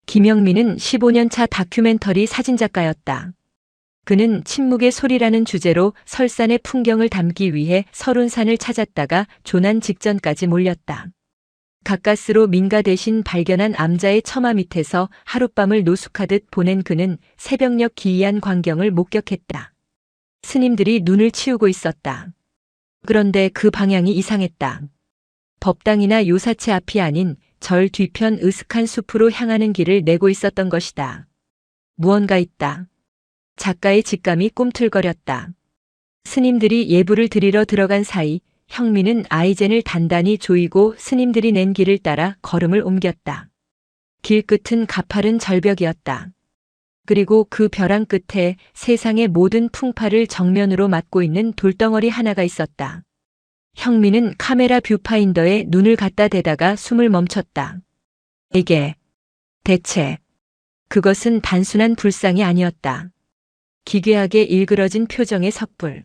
김영민은 15년차 다큐멘터리 사진작가였다. 그는 침묵의 소리라는 주제로 설산의 풍경을 담기 위해 설운산을 찾았다가 조난 직전까지 몰렸다. 가까스로 민가 대신 발견한 암자의 처마 밑에서 하룻밤을 노숙하듯 보낸 그는 새벽녘 기이한 광경을 목격했다. 스님들이 눈을 치우고 있었다. 그런데 그 방향이 이상했다. 법당이나 요사체 앞이 아닌 절 뒤편 으슥한 숲으로 향하는 길을 내고 있었던 것이다. 무언가 있다. 작가의 직감이 꿈틀거렸다. 스님들이 예불을 드리러 들어간 사이 형민은 아이젠을 단단히 조이고 스님들이 낸 길을 따라 걸음을 옮겼다. 길 끝은 가파른 절벽이었다. 그리고 그 벼랑 끝에 세상의 모든 풍파를 정면으로 맞고 있는 돌덩어리 하나가 있었다. 형민은 카메라 뷰파인더에 눈을 갖다 대다가 숨을 멈췄다. 이게 대체 그것은 단순한 불상이 아니었다. 기괴하게 일그러진 표정의 섣불.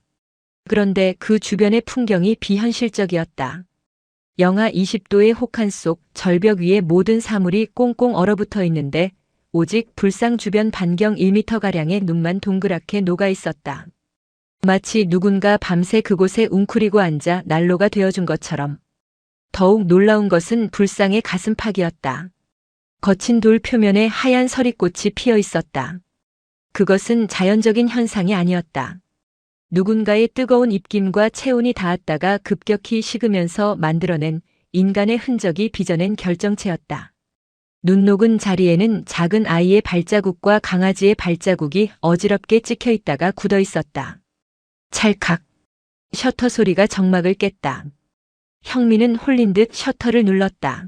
그런데 그 주변의 풍경이 비현실적이었다. 영하 20도의 혹한 속 절벽 위에 모든 사물이 꽁꽁 얼어붙어 있는데 오직 불상 주변 반경 1m가량의 눈만 동그랗게 녹아 있었다. 마치 누군가 밤새 그곳에 웅크리고 앉아 난로가 되어준 것처럼. 더욱 놀라운 것은 불상의 가슴팍이었다. 거친 돌 표면에 하얀 서리꽃이 피어 있었다. 그것은 자연적인 현상이 아니었다. 누군가의 뜨거운 입김과 체온이 닿았다가 급격히 식으면서 만들어낸 인간의 흔적이 빚어낸 결정체였다. 눈 녹은 자리에는 작은 아이의 발자국과 강아지의 발자국이 어지럽게 찍혀 있다가 굳어 있었다. 찰칵. 셔터 소리가 정막을 깼다. 형민은 홀린 듯 셔터를 눌렀다.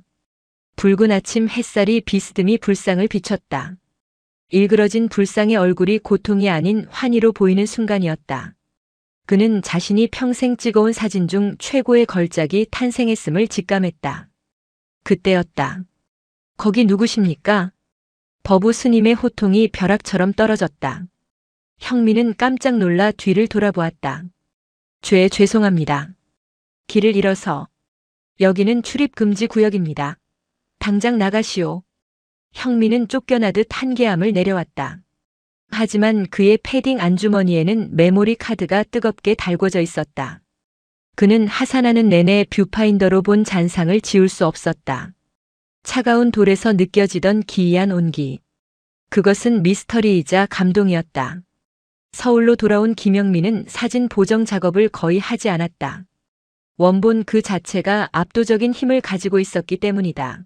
붉은 아침 햇살이 비스듬히 불상을 비췄다. 일그러진 불상의 얼굴이 고통이 아닌 환희로 보이는 순간이었다. 그는 자신이 평생 찍어온 사진 중 최고의 걸작이 탄생했음을 직감했다. 그때였다. 거기 누구십니까? 버부 스님의 호통이 벼락처럼 떨어졌다. 형민은 깜짝 놀라 뒤를 돌아보았다. 죄송합니다. 길을 잃어서. 여기는 출입금지 구역입니다. 당장 나가시오. 형민은 쫓겨나듯 한계암을 내려왔다. 하지만 그의 패딩 안주머니에는 메모리 카드가 뜨겁게 달궈져 있었다. 그는 하산하는 내내 뷰파인더로 본 잔상을 지울 수 없었다. 차가운 돌에서 느껴지던 기이한 온기. 그것은 미스터리이자 감동이었다. 서울로 돌아온 김영민은 사진 보정 작업을 거의 하지 않았다. 원본 그 자체가 압도적인 힘을 가지고 있었기 때문이다.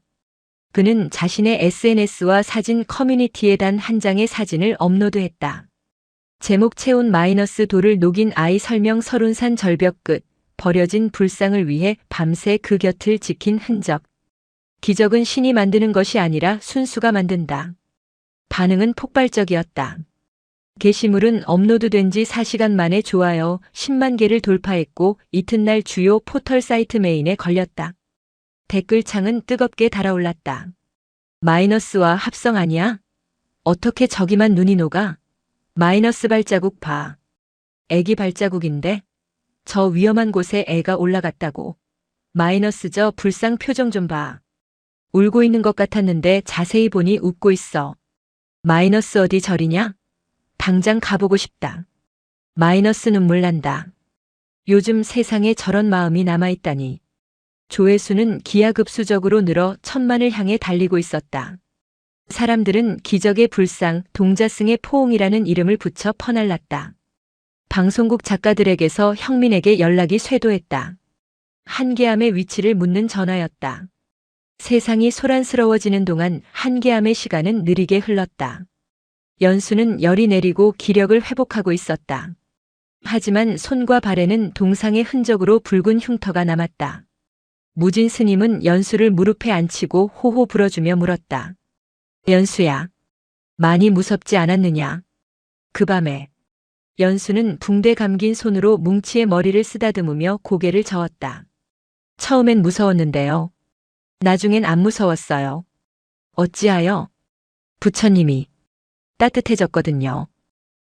그는 자신의 SNS와 사진 커뮤니티에 단 한 장의 사진을 업로드했다. 제목 채운 마이너스 돌을 녹인 아이 설명 설운산 절벽 끝, 버려진 불상을 위해 밤새 그 곁을 지킨 흔적. 기적은 신이 만드는 것이 아니라 순수가 만든다. 반응은 폭발적이었다. 게시물은 업로드된 지 4시간 만에 좋아요 10만 개를 돌파했고 이튿날 주요 포털 사이트 메인에 걸렸다. 댓글창은 뜨겁게 달아올랐다. 마이너스와 합성 아니야? 어떻게 저기만 눈이 녹아? 마이너스 발자국 봐. 애기 발자국인데? 저 위험한 곳에 애가 올라갔다고. 마이너스 저 불상 표정 좀 봐. 울고 있는 것 같았는데 자세히 보니 웃고 있어. 마이너스 어디 저리냐? 당장 가보고 싶다. 마이너스 눈물 난다. 요즘 세상에 저런 마음이 남아있다니. 조회수는 기하급수적으로 늘어 1000만을 향해 달리고 있었다. 사람들은 기적의 불상, 동자승의 포옹이라는 이름을 붙여 퍼날랐다. 방송국 작가들에게서 형민에게 연락이 쇄도했다. 한계암의 위치를 묻는 전화였다. 세상이 소란스러워지는 동안 한계암의 시간은 느리게 흘렀다. 연수는 열이 내리고 기력을 회복하고 있었다. 하지만 손과 발에는 동상의 흔적으로 붉은 흉터가 남았다. 무진 스님은 연수를 무릎에 앉히고 호호 불어주며 물었다. 연수야, 많이 무섭지 않았느냐? 그 밤에 연수는 붕대 감긴 손으로 뭉치의 머리를 쓰다듬으며 고개를 저었다. 처음엔 무서웠는데요. 나중엔 안 무서웠어요. 어찌하여? 부처님이 따뜻해졌거든요.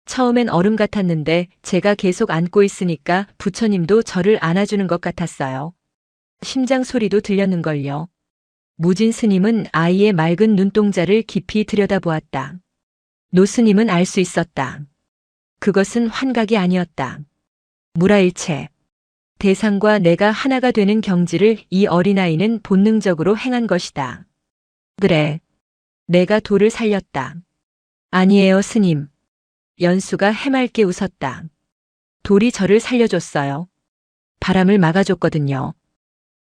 처음엔 얼음 같았는데 제가 계속 안고 있으니까 부처님도 저를 안아주는 것 같았어요. 심장 소리도 들렸는걸요. 무진 스님은 아이의 맑은 눈동자를 깊이 들여다보았다. 노 스님은 알 수 있었다. 그것은 환각이 아니었다. 무라일체. 대상과 내가 하나가 되는 경지를 이 어린아이는 본능적으로 행한 것이다. 그래. 내가 돌을 살렸다. 아니에요, 스님. 연수가 해맑게 웃었다. 돌이 저를 살려줬어요. 바람을 막아줬거든요.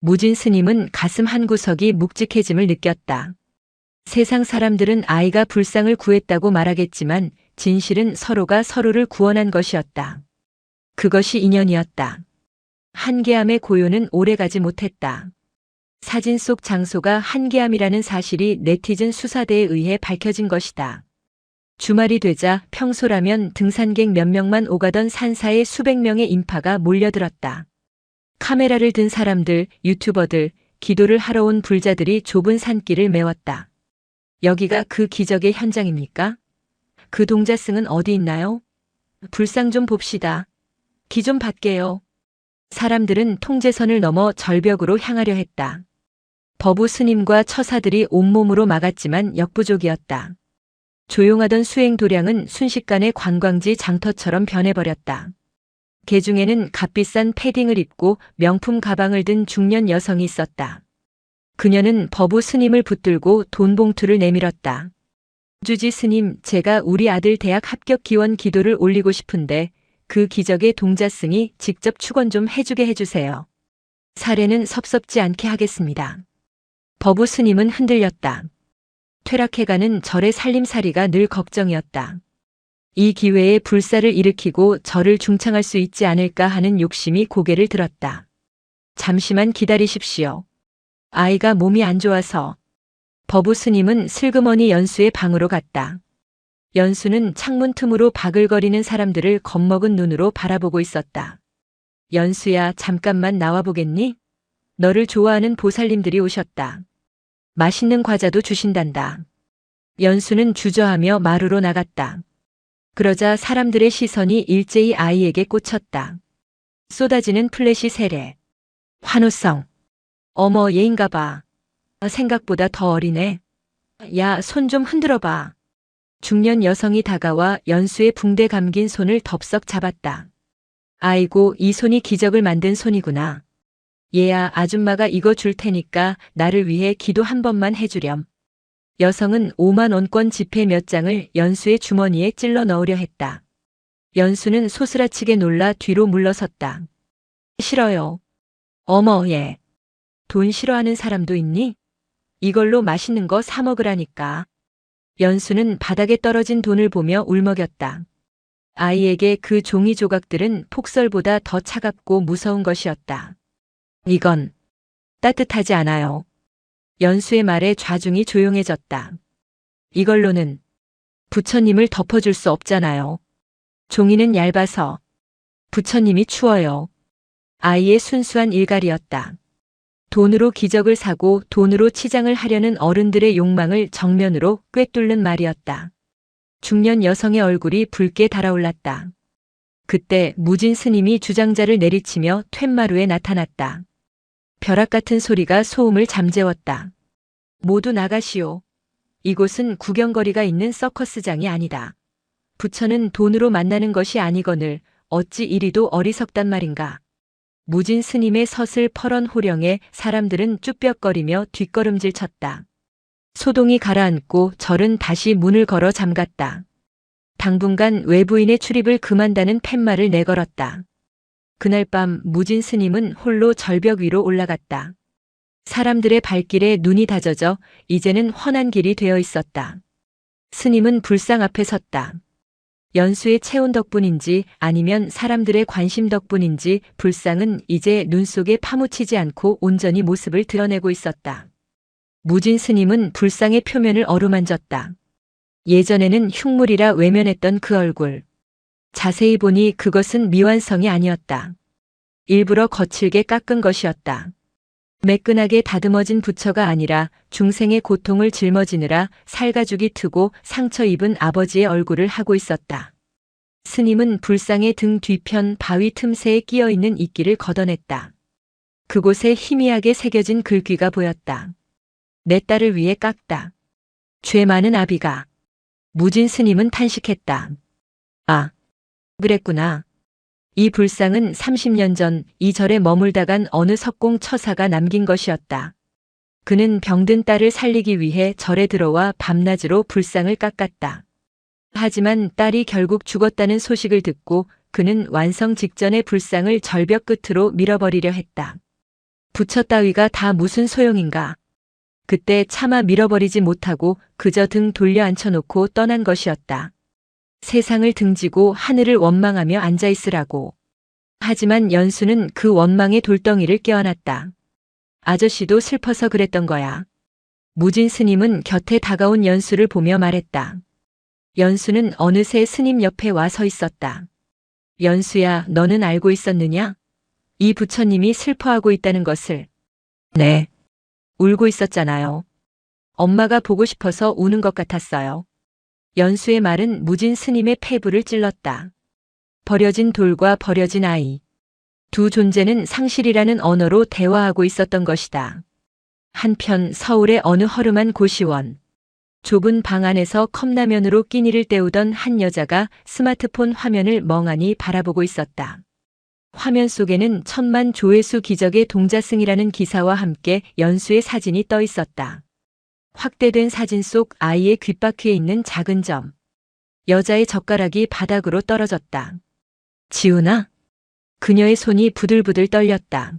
무진 스님은 가슴 한구석이 묵직해짐을 느꼈다. 세상 사람들은 아이가 불상을 구했다고 말하겠지만 진실은 서로가 서로를 구원한 것이었다. 그것이 인연이었다. 한계암의 고요는 오래가지 못했다. 사진 속 장소가 한계암이라는 사실이 네티즌 수사대에 의해 밝혀진 것이다. 주말이 되자 평소라면 등산객 몇 명만 오가던 산사에 수백 명의 인파가 몰려들었다. 카메라를 든 사람들, 유튜버들, 기도를 하러 온 불자들이 좁은 산길을 메웠다. 여기가 그 기적의 현장입니까? 그 동자승은 어디 있나요? 불상 좀 봅시다. 기 좀 받게요. 사람들은 통제선을 넘어 절벽으로 향하려 했다. 법우 스님과 처사들이 온몸으로 막았지만 역부족이었다. 조용하던 수행 도량은 순식간에 관광지 장터처럼 변해버렸다. 개 중에는 값비싼 패딩을 입고 명품 가방을 든 중년 여성이 있었다. 그녀는 법우 스님을 붙들고 돈 봉투를 내밀었다. 주지 스님, 제가 우리 아들 대학 합격 기원 기도를 올리고 싶은데 그 기적의 동자승이 직접 축원 좀 해주게 해주세요. 사례는 섭섭지 않게 하겠습니다. 법우 스님은 흔들렸다. 퇴락해가는 절의 살림살이가 늘 걱정이었다. 이 기회에 불사를 일으키고 절을 중창할 수 있지 않을까 하는 욕심이 고개를 들었다. 잠시만 기다리십시오. 아이가 몸이 안 좋아서. 법우 스님은 슬그머니 연수의 방으로 갔다. 연수는 창문 틈으로 바글거리는 사람들을 겁먹은 눈으로 바라보고 있었다. 연수야, 잠깐만 나와보겠니? 너를 좋아하는 보살님들이 오셨다. 맛있는 과자도 주신단다. 연수는 주저하며 마루로 나갔다. 그러자 사람들의 시선이 일제히 아이에게 꽂혔다. 쏟아지는 플래시 세례. 환호성. 어머, 얘인가 봐. 생각보다 더 어리네. 야, 손 좀 흔들어 봐. 중년 여성이 다가와 연수의 붕대 감긴 손을 덥석 잡았다. 아이고, 이 손이 기적을 만든 손이구나. 얘야, 아줌마가 이거 줄 테니까 나를 위해 기도 한 번만 해주렴. 여성은 5만 원권 지폐 몇 장을 연수의 주머니에 찔러 넣으려 했다. 연수는 소스라치게 놀라 뒤로 물러섰다. 싫어요. 어머, 얘. 돈 싫어하는 사람도 있니? 이걸로 맛있는 거 사 먹으라니까. 연수는 바닥에 떨어진 돈을 보며 울먹였다. 아이에게 그 종이 조각들은 폭설보다 더 차갑고 무서운 것이었다. 이건 따뜻하지 않아요. 연수의 말에 좌중이 조용해졌다. 이걸로는 부처님을 덮어줄 수 없잖아요. 종이는 얇아서. 부처님이 추워요. 아이의 순수한 일갈이었다. 돈으로 기적을 사고 돈으로 치장을 하려는 어른들의 욕망을 정면으로 꿰뚫는 말이었다. 중년 여성의 얼굴이 붉게 달아올랐다. 그때 무진 스님이 주장자를 내리치며 툇마루에 나타났다. 벼락 같은 소리가 소음을 잠재웠다. 모두 나가시오. 이곳은 구경거리가 있는 서커스장이 아니다. 부처는 돈으로 만나는 것이 아니거늘 어찌 이리도 어리석단 말인가. 무진 스님의 서슬 퍼런 호령에 사람들은 쭈뼛거리며 뒷걸음질 쳤다. 소동이 가라앉고 절은 다시 문을 걸어 잠갔다. 당분간 외부인의 출입을 금한다는 팻말을 내걸었다. 그날 밤 무진 스님은 홀로 절벽 위로 올라갔다. 사람들의 발길에 눈이 다져져 이제는 훤한 길이 되어 있었다. 스님은 불상 앞에 섰다. 연수의 체온 덕분인지 아니면 사람들의 관심 덕분인지 불상은 이제 눈 속에 파묻히지 않고 온전히 모습을 드러내고 있었다. 무진 스님은 불상의 표면을 어루만졌다. 예전에는 흉물이라 외면했던 그 얼굴. 자세히 보니 그것은 미완성이 아니었다. 일부러 거칠게 깎은 것이었다. 매끈하게 다듬어진 부처가 아니라 중생의 고통을 짊어지느라 살가죽이 트고 상처 입은 아버지의 얼굴을 하고 있었다. 스님은 불상의 등 뒤편 바위 틈새에 끼어 있는 이끼를 걷어냈다. 그곳에 희미하게 새겨진 글귀가 보였다. 내 딸을 위해 깎다. 죄 많은 아비가. 무진 스님은 탄식했다. 아, 그랬구나. 이 불상은 30년 전 이 절에 머물다 간 어느 석공 처사가 남긴 것이었다. 그는 병든 딸을 살리기 위해 절에 들어와 밤낮으로 불상을 깎았다. 하지만 딸이 결국 죽었다는 소식을 듣고 그는 완성 직전에 불상을 절벽 끝으로 밀어버리려 했다. 부처 따위가 다 무슨 소용인가. 그때 차마 밀어버리지 못하고 그저 등 돌려 앉혀놓고 떠난 것이었다. 세상을 등지고 하늘을 원망하며 앉아있으라고. 하지만 연수는 그 원망의 돌덩이를 껴안았다. 아저씨도 슬퍼서 그랬던 거야. 무진 스님은 곁에 다가온 연수를 보며 말했다. 연수는 어느새 스님 옆에 와 서 있었다. 연수야, 너는 알고 있었느냐? 이 부처님이 슬퍼하고 있다는 것을. 네. 울고 있었잖아요. 엄마가 보고 싶어서 우는 것 같았어요. 연수의 말은 무진 스님의 폐부를 찔렀다. 버려진 돌과 버려진 아이. 두 존재는 상실이라는 언어로 대화하고 있었던 것이다. 한편 서울의 어느 허름한 고시원. 좁은 방 안에서 컵라면으로 끼니를 때우던 한 여자가 스마트폰 화면을 멍하니 바라보고 있었다. 화면 속에는 1000만 조회수 기적의 동자승이라는 기사와 함께 연수의 사진이 떠 있었다. 확대된 사진 속 아이의 귓바퀴에 있는 작은 점. 여자의 젓가락이 바닥으로 떨어졌다. 지훈아? 그녀의 손이 부들부들 떨렸다.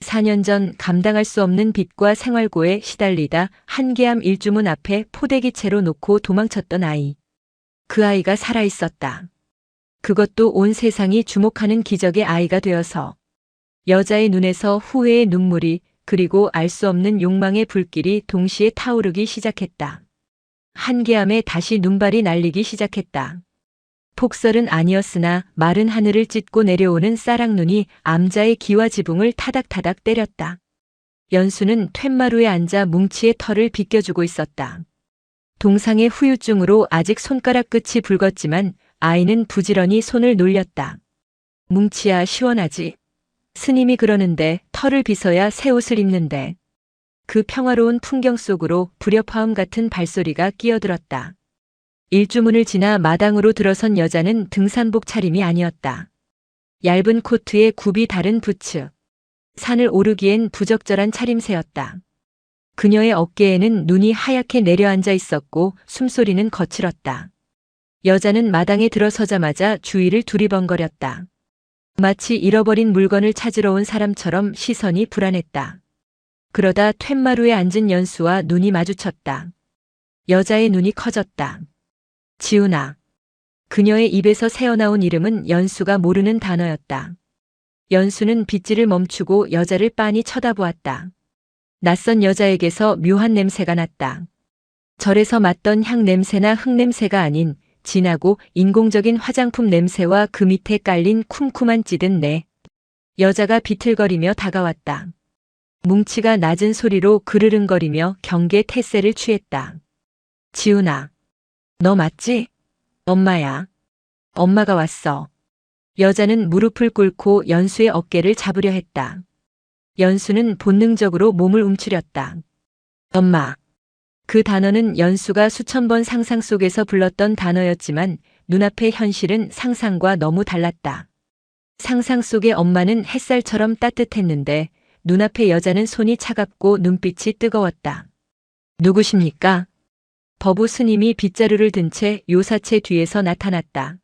4년 전 감당할 수 없는 빚과 생활고에 시달리다 한계암 일주문 앞에 포대기채로 놓고 도망쳤던 아이. 그 아이가 살아있었다. 그것도 온 세상이 주목하는 기적의 아이가 되어서. 여자의 눈에서 후회의 눈물이 그리고 알 수 없는 욕망의 불길이 동시에 타오르기 시작했다. 한계암에 다시 눈발이 날리기 시작했다. 폭설은 아니었으나 마른 하늘을 찢고 내려오는 쌀락눈이 암자의 기와 지붕을 타닥타닥 때렸다. 연수는 툇마루에 앉아 뭉치의 털을 빗겨주고 있었다. 동상의 후유증으로 아직 손가락 끝이 붉었지만 아이는 부지런히 손을 놀렸다. 뭉치야, 시원하지? 스님이 그러는데 털을 빗어야 새 옷을 입는데. 그 평화로운 풍경 속으로 불협화음 같은 발소리가 끼어들었다. 일주문을 지나 마당으로 들어선 여자는 등산복 차림이 아니었다. 얇은 코트에 굽이 다른 부츠. 산을 오르기엔 부적절한 차림새였다. 그녀의 어깨에는 눈이 하얗게 내려앉아 있었고 숨소리는 거칠었다. 여자는 마당에 들어서자마자 주위를 두리번거렸다. 마치 잃어버린 물건을 찾으러 온 사람처럼 시선이 불안했다. 그러다 툇마루에 앉은 연수와 눈이 마주쳤다. 여자의 눈이 커졌다. 지훈아. 그녀의 입에서 새어나온 이름은 연수가 모르는 단어였다. 연수는 빗질을 멈추고 여자를 빤히 쳐다보았다. 낯선 여자에게서 묘한 냄새가 났다. 절에서 맡던 향 냄새나 흙 냄새가 아닌 진하고 인공적인 화장품 냄새와 그 밑에 깔린 쿰쿰한 찌든 내. 여자가 비틀거리며 다가왔다. 뭉치가 낮은 소리로 그르릉거리며 경계 태세를 취했다. 지훈아. 너 맞지? 엄마야. 엄마가 왔어. 여자는 무릎을 꿇고 연수의 어깨를 잡으려 했다. 연수는 본능적으로 몸을 움츠렸다. 엄마. 그 단어는 연수가 수천 번 상상 속에서 불렀던 단어였지만 눈앞의 현실은 상상과 너무 달랐다. 상상 속의 엄마는 햇살처럼 따뜻했는데 눈앞의 여자는 손이 차갑고 눈빛이 뜨거웠다. 누구십니까? 법우 스님이 빗자루를 든 채 요사체 뒤에서 나타났다.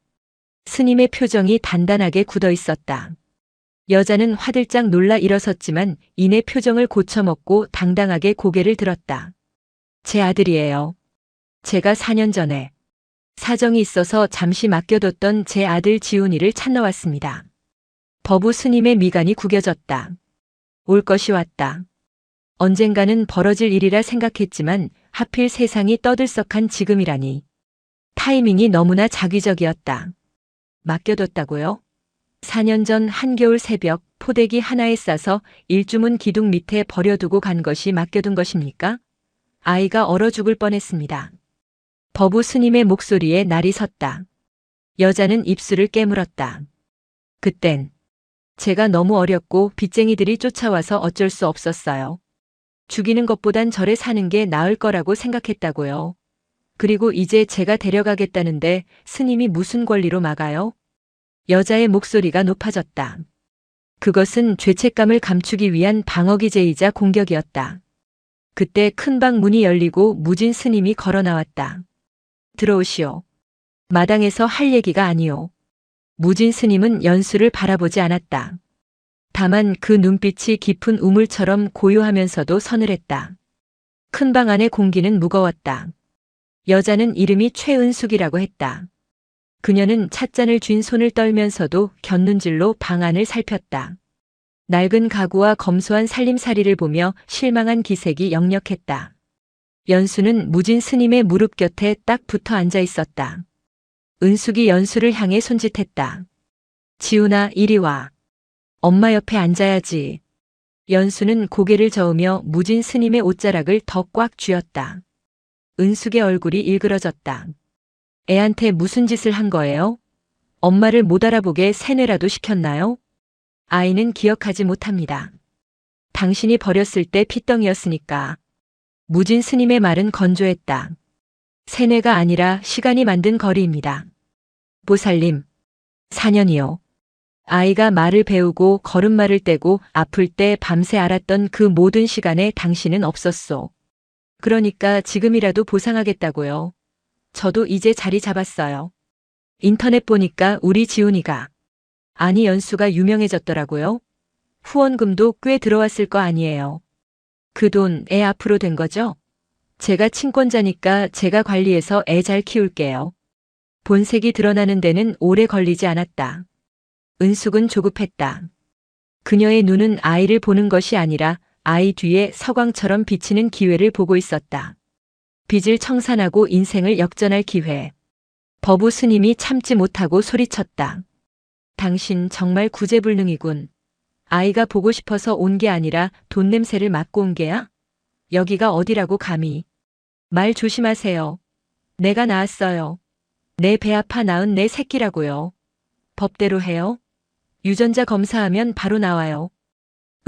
스님의 표정이 단단하게 굳어 있었다. 여자는 화들짝 놀라 일어섰지만 이내 표정을 고쳐먹고 당당하게 고개를 들었다. 제 아들이에요. 제가 4년 전에 사정이 있어서 잠시 맡겨뒀던 제 아들 지훈이를 찾러 왔습니다. 법우 스님의 미간이 구겨졌다. 올 것이 왔다. 언젠가는 벌어질 일이라 생각했지만 하필 세상이 떠들썩한 지금이라니. 타이밍이 너무나 자기적이었다. 맡겨뒀다고요? 4년 전 한겨울 새벽 포대기 하나에 싸서 일주문 기둥 밑에 버려두고 간 것이 맡겨둔 것입니까? 아이가 얼어 죽을 뻔했습니다. 법우 스님의 목소리에 날이 섰다. 여자는 입술을 깨물었다. 그땐 제가 너무 어렸고 빚쟁이들이 쫓아와서 어쩔 수 없었어요. 죽이는 것보단 절에 사는 게 나을 거라고 생각했다고요. 그리고 이제 제가 데려가겠다는데 스님이 무슨 권리로 막아요? 여자의 목소리가 높아졌다. 그것은 죄책감을 감추기 위한 방어기제이자 공격이었다. 그때 큰 방 문이 열리고 무진 스님이 걸어 나왔다. 들어오시오. 마당에서 할 얘기가 아니오. 무진 스님은 연수를 바라보지 않았다. 다만 그 눈빛이 깊은 우물처럼 고요하면서도 서늘했다. 큰 방 안의 공기는 무거웠다. 여자는 이름이 최은숙이라고 했다. 그녀는 찻잔을 쥔 손을 떨면서도 곁눈질로 방 안을 살폈다. 낡은 가구와 검소한 살림살이를 보며 실망한 기색이 역력했다. 연수는 무진 스님의 무릎 곁에 딱 붙어 앉아 있었다. 은숙이 연수를 향해 손짓했다. 지훈아, 이리 와. 엄마 옆에 앉아야지. 연수는 고개를 저으며 무진 스님의 옷자락을 더 꽉 쥐었다. 은숙의 얼굴이 일그러졌다. 애한테 무슨 짓을 한 거예요? 엄마를 못 알아보게 세뇌라도 시켰나요? 아이는 기억하지 못합니다. 당신이 버렸을 때 핏덩이였으니까. 무진 스님의 말은 건조했다. 세뇌가 아니라 시간이 만든 거리입니다. 보살님, 4년이요. 아이가 말을 배우고 걸음마를 떼고 아플 때 밤새 알았던 그 모든 시간에 당신은 없었소. 그러니까 지금이라도 보상하겠다고요. 저도 이제 자리 잡았어요. 인터넷 보니까 우리 지훈이가, 아니 연수가 유명해졌더라고요. 후원금도 꽤 들어왔을 거 아니에요. 그 돈 애 앞으로 된 거죠? 제가 친권자니까 제가 관리해서 애 잘 키울게요. 본색이 드러나는 데는 오래 걸리지 않았다. 은숙은 조급했다. 그녀의 눈은 아이를 보는 것이 아니라 아이 뒤에 서광처럼 비치는 기회를 보고 있었다. 빚을 청산하고 인생을 역전할 기회. 법우 스님이 참지 못하고 소리쳤다. 당신 정말 구제불능이군. 아이가 보고 싶어서 온 게 아니라 돈 냄새를 맡고 온 게야? 여기가 어디라고 감히. 말 조심하세요. 내가 낳았어요. 내 배 아파 낳은 내 새끼라고요. 법대로 해요. 유전자 검사하면 바로 나와요.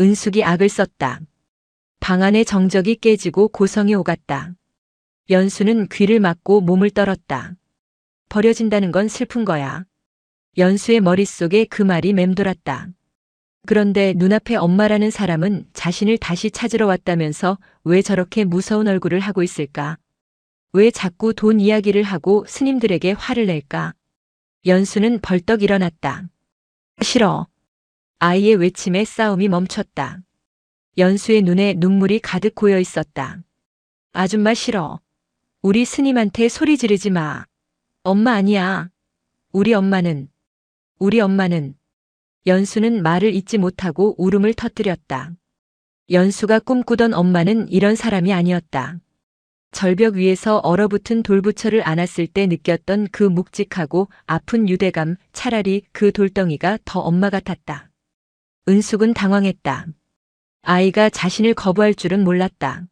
은숙이 악을 썼다. 방 안의 정적이 깨지고 고성이 오갔다. 연수는 귀를 막고 몸을 떨었다. 버려진다는 건 슬픈 거야. 연수의 머릿속에 그 말이 맴돌았다. 그런데 눈앞에 엄마라는 사람은 자신을 다시 찾으러 왔다면서 왜 저렇게 무서운 얼굴을 하고 있을까? 왜 자꾸 돈 이야기를 하고 스님들에게 화를 낼까? 연수는 벌떡 일어났다. 싫어. 아이의 외침에 싸움이 멈췄다. 연수의 눈에 눈물이 가득 고여 있었다. 아줌마 싫어. 우리 스님한테 소리 지르지 마. 엄마 아니야. 우리 엄마는. 연수는 말을 잇지 못하고 울음을 터뜨렸다. 연수가 꿈꾸던 엄마는 이런 사람이 아니었다. 절벽 위에서 얼어붙은 돌부처를 안았을 때 느꼈던 그 묵직하고 아픈 유대감, 차라리 그 돌덩이가 더 엄마 같았다. 은숙은 당황했다. 아이가 자신을 거부할 줄은 몰랐다.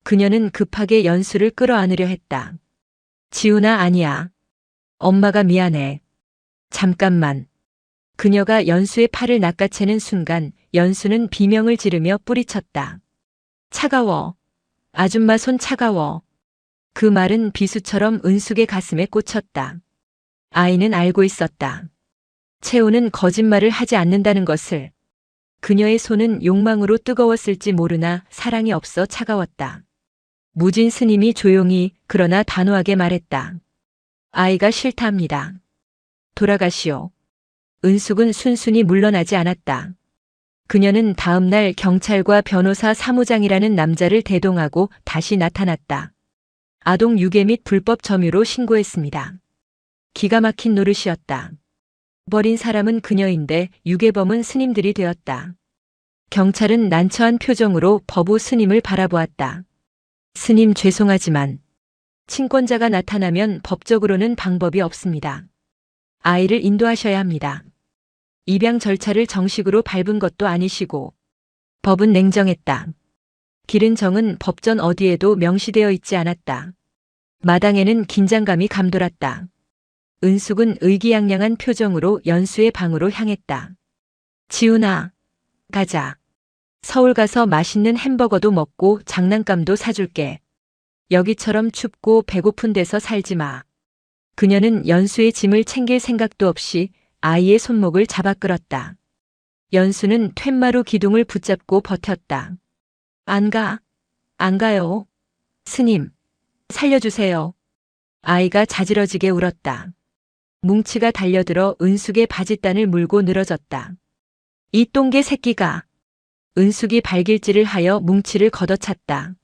그녀는 급하게 연수를 끌어안으려 했다. 지훈아, 아니야. 엄마가 미안해. 잠깐만. 그녀가 연수의 팔을 낚아채는 순간 연수는 비명을 지르며 뿌리쳤다. 차가워. 아줌마 손 차가워. 그 말은 비수처럼 은숙의 가슴에 꽂혔다. 아이는 알고 있었다. 채우는 거짓말을 하지 않는다는 것을. 그녀의 손은 욕망으로 뜨거웠을지 모르나 사랑이 없어 차가웠다. 무진 스님이 조용히 그러나 단호하게 말했다. 아이가 싫다 합니다. 돌아가시오. 은숙은 순순히 물러나지 않았다. 그녀는 다음 날 경찰과 변호사 사무장이라는 남자를 대동하고 다시 나타났다. 아동 유괴 및 불법 점유로 신고했습니다. 기가 막힌 노릇이었다. 버린 사람은 그녀인데 유괴범은 스님들이 되었다. 경찰은 난처한 표정으로 법우 스님을 바라보았다. 스님 죄송하지만 친권자가 나타나면 법적으로는 방법이 없습니다. 아이를 인도하셔야 합니다. 입양 절차를 정식으로 밟은 것도 아니시고. 법은 냉정했다. 기른 정은 법전 어디에도 명시되어 있지 않았다. 마당에는 긴장감이 감돌았다. 은숙은 의기양양한 표정으로 연수의 방으로 향했다. 지훈아, 가자. 서울 가서 맛있는 햄버거도 먹고 장난감도 사줄게. 여기처럼 춥고 배고픈 데서 살지 마. 그녀는 연수의 짐을 챙길 생각도 없이 아이의 손목을 잡아 끌었다. 연수는 툇마루 기둥을 붙잡고 버텼다. 안 가요. 스님, 살려주세요. 아이가 자지러지게 울었다. 뭉치가 달려들어 은숙의 바짓단을 물고 늘어졌다. 이 똥개 새끼가. 은숙이 발길질을 하여 뭉치를 걷어찼다.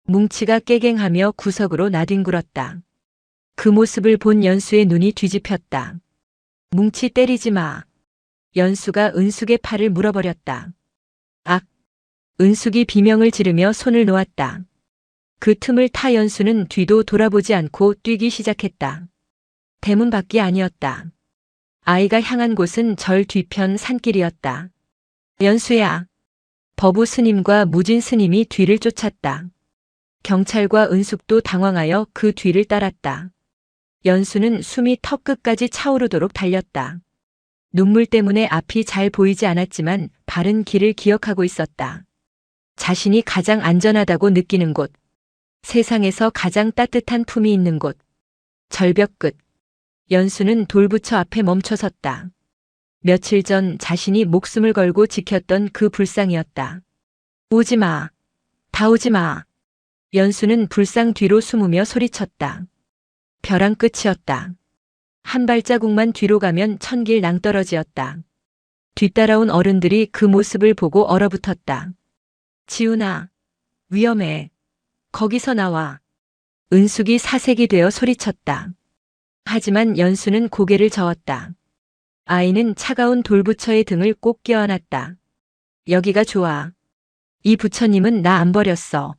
뭉치가 깨갱하며 구석으로 나뒹굴었다. 그 모습을 본 연수의 눈이 뒤집혔다. 뭉치 때리지 마. 연수가 은숙의 팔을 물어버렸다. 악! 은숙이 비명을 지르며 손을 놓았다. 그 틈을 타 연수는 뒤도 돌아보지 않고 뛰기 시작했다. 대문 밖이 아니었다. 아이가 향한 곳은 절 뒤편 산길이었다. 연수야. 법우 스님과 무진 스님이 뒤를 쫓았다. 경찰과 은숙도 당황하여 그 뒤를 따랐다. 연수는 숨이 턱끝까지 차오르도록 달렸다. 눈물 때문에 앞이 잘 보이지 않았지만 바른 길을 기억하고 있었다. 자신이 가장 안전하다고 느끼는 곳, 세상에서 가장 따뜻한 품이 있는 곳, 절벽 끝. 연수는 돌부처 앞에 멈춰섰다. 며칠 전 자신이 목숨을 걸고 지켰던 그 불상이었다. 오지 마. 다 오지 마. 연수는 불상 뒤로 숨으며 소리쳤다. 벼랑 끝이었다. 한 발자국만 뒤로 가면 천길 낭떠러지였다. 뒤따라온 어른들이 그 모습을 보고 얼어붙었다. 지훈아, 위험해. 거기서 나와. 은숙이 사색이 되어 소리쳤다. 하지만 연수는 고개를 저었다. 아이는 차가운 돌부처의 등을 꼭 껴안았다. 여기가 좋아. 이 부처님은 나 안 버렸어.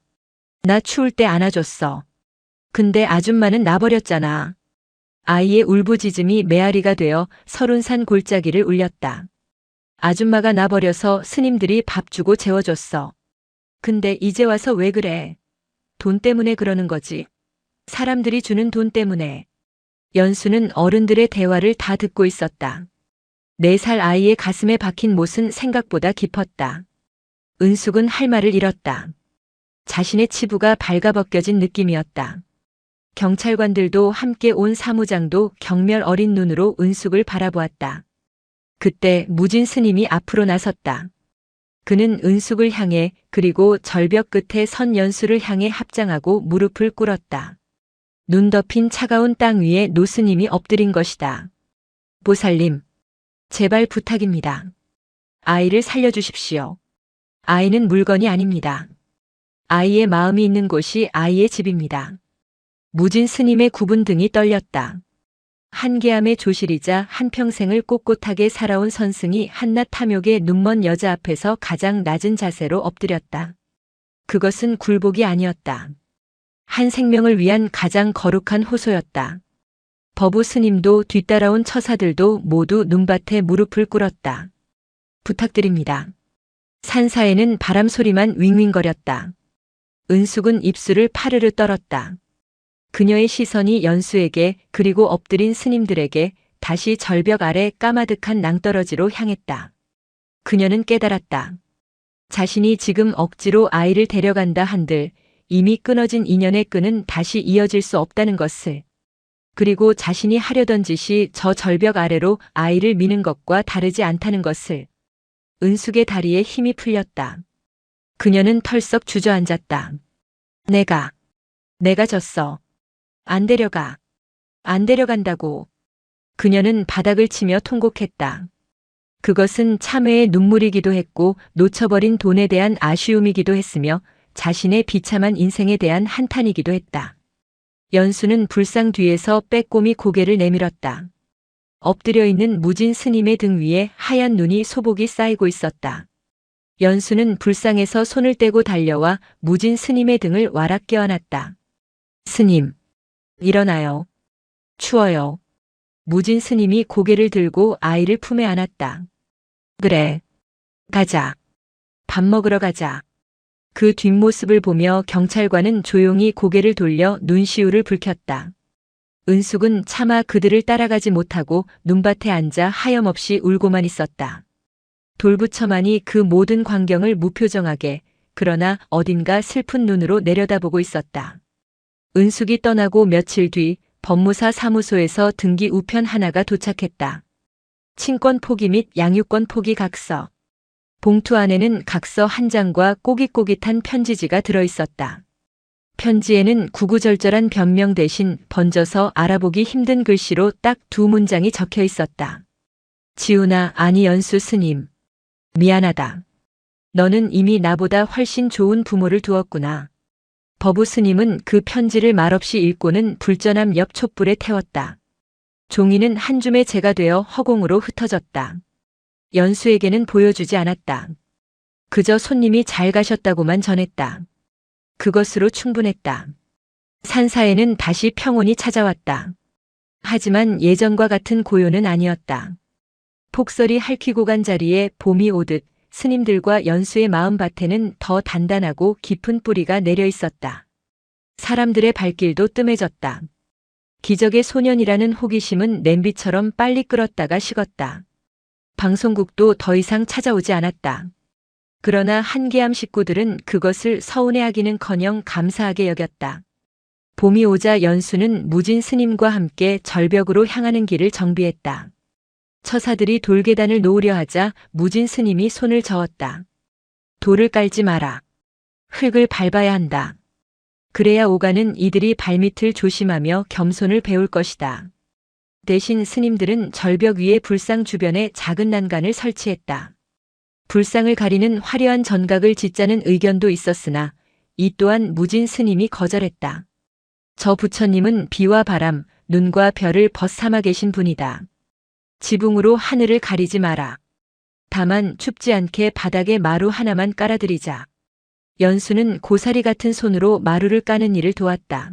나 추울 때 안아줬어. 근데 아줌마는 나 버렸잖아. 아이의 울부짖음이 메아리가 되어 서른산 골짜기를 울렸다. 아줌마가 나 버려서 스님들이 밥 주고 재워줬어. 근데 이제 와서 왜 그래? 돈 때문에 그러는 거지. 사람들이 주는 돈 때문에. 연수는 어른들의 대화를 다 듣고 있었다. 4살 아이의 가슴에 박힌 못은 생각보다 깊었다. 은숙은 할 말을 잃었다. 자신의 치부가 발가벗겨진 느낌이었다. 경찰관들도 함께 온 사무장도 경멸 어린 눈으로 은숙을 바라보았다. 그때 무진 스님이 앞으로 나섰다. 그는 은숙을 향해 그리고 절벽 끝에 선 연수를 향해 합장하고 무릎을 꿇었다. 눈 덮인 차가운 땅 위에 노스님이 엎드린 것이다. 보살님, 제발 부탁입니다. 아이를 살려주십시오. 아이는 물건이 아닙니다. 아이의 마음이 있는 곳이 아이의 집입니다. 무진 스님의 굽은 등이 떨렸다. 한계암의 조실이자 한평생을 꼿꼿하게 살아온 선승이 한낱 탐욕에 눈먼 여자 앞에서 가장 낮은 자세로 엎드렸다. 그것은 굴복이 아니었다. 한 생명을 위한 가장 거룩한 호소였다. 법우 스님도 뒤따라온 처사들도 모두 눈밭에 무릎을 꿇었다. 부탁드립니다. 산사에는 바람 소리만 윙윙거렸다. 은숙은 입술을 파르르 떨었다. 그녀의 시선이 연수에게 그리고 엎드린 스님들에게 다시 절벽 아래 까마득한 낭떠러지로 향했다. 그녀는 깨달았다. 자신이 지금 억지로 아이를 데려간다 한들 이미 끊어진 인연의 끈은 다시 이어질 수 없다는 것을. 그리고 자신이 하려던 짓이 저 절벽 아래로 아이를 미는 것과 다르지 않다는 것을. 은숙의 다리에 힘이 풀렸다. 그녀는 털썩 주저앉았다. 내가 졌어. 안 데려가. 안 데려간다고. 그녀는 바닥을 치며 통곡했다. 그것은 참회의 눈물이기도 했고 놓쳐버린 돈에 대한 아쉬움이기도 했으며 자신의 비참한 인생에 대한 한탄이기도 했다. 연수는 불상 뒤에서 빼꼼히 고개를 내밀었다. 엎드려 있는 무진 스님의 등 위에 하얀 눈이 소복이 쌓이고 있었다. 연수는 불상에서 손을 떼고 달려와 무진 스님의 등을 와락 껴안았다. 스님, 일어나요. 추워요. 무진 스님이 고개를 들고 아이를 품에 안았다. 그래. 가자. 밥 먹으러 가자. 그 뒷모습을 보며 경찰관은 조용히 고개를 돌려 눈시울을 붉혔다. 은숙은 차마 그들을 따라가지 못하고 눈밭에 앉아 하염없이 울고만 있었다. 돌부처만이 그 모든 광경을 무표정하게, 그러나 어딘가 슬픈 눈으로 내려다보고 있었다. 은숙이 떠나고 며칠 뒤 법무사 사무소에서 등기 우편 하나가 도착했다. 친권 포기 및 양육권 포기 각서. 봉투 안에는 각서 한 장과 꼬깃꼬깃한 편지지가 들어있었다. 편지에는 구구절절한 변명 대신 번져서 알아보기 힘든 글씨로 딱 두 문장이 적혀 있었다. 지훈아, 아니 연수 스님. 미안하다. 너는 이미 나보다 훨씬 좋은 부모를 두었구나. 법우 스님은 그 편지를 말없이 읽고는 불전함 옆 촛불에 태웠다. 종이는 한 줌의 재가 되어 허공으로 흩어졌다. 연수에게는 보여주지 않았다. 그저 손님이 잘 가셨다고만 전했다. 그것으로 충분했다. 산사에는 다시 평온이 찾아왔다. 하지만 예전과 같은 고요는 아니었다. 폭설이 핥히고 간 자리에 봄이 오듯 스님들과 연수의 마음밭에는 더 단단하고 깊은 뿌리가 내려 있었다. 사람들의 발길도 뜸해졌다. 기적의 소년이라는 호기심은 냄비처럼 빨리 끓었다가 식었다. 방송국도 더 이상 찾아오지 않았다. 그러나 한계암 식구들은 그것을 서운해하기는커녕 감사하게 여겼다. 봄이 오자 연수는 무진 스님과 함께 절벽으로 향하는 길을 정비했다. 처사들이 돌계단을 놓으려 하자 무진 스님이 손을 저었다. 돌을 깔지 마라. 흙을 밟아야 한다. 그래야 오가는 이들이 발밑을 조심하며 겸손을 배울 것이다. 대신 스님들은 절벽 위에 불상 주변에 작은 난간을 설치했다. 불상을 가리는 화려한 전각을 짓자는 의견도 있었으나 이 또한 무진 스님이 거절했다. 저 부처님은 비와 바람, 눈과 별을 벗삼아 계신 분이다. 지붕으로 하늘을 가리지 마라. 다만 춥지 않게 바닥에 마루 하나만 깔아드리자. 연수는 고사리 같은 손으로 마루를 까는 일을 도왔다.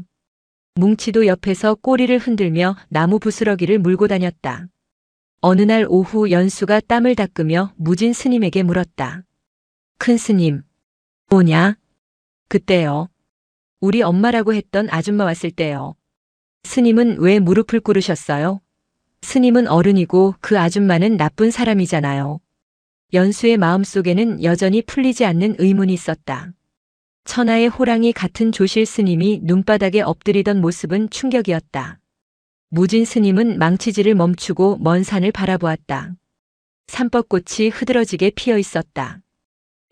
뭉치도 옆에서 꼬리를 흔들며 나무 부스러기를 물고 다녔다. 어느 날 오후 연수가 땀을 닦으며 무진 스님에게 물었다. 큰 스님, 뭐냐? 그때요. 우리 엄마라고 했던 아줌마 왔을 때요. 스님은 왜 무릎을 꿇으셨어요? 스님은 어른이고 그 아줌마는 나쁜 사람이잖아요. 연수의 마음속에는 여전히 풀리지 않는 의문이 있었다. 천하의 호랑이 같은 조실 스님이 눈바닥에 엎드리던 모습은 충격이었다. 무진 스님은 망치질을 멈추고 먼 산을 바라보았다. 삼법꽃이 흐드러지게 피어 있었다.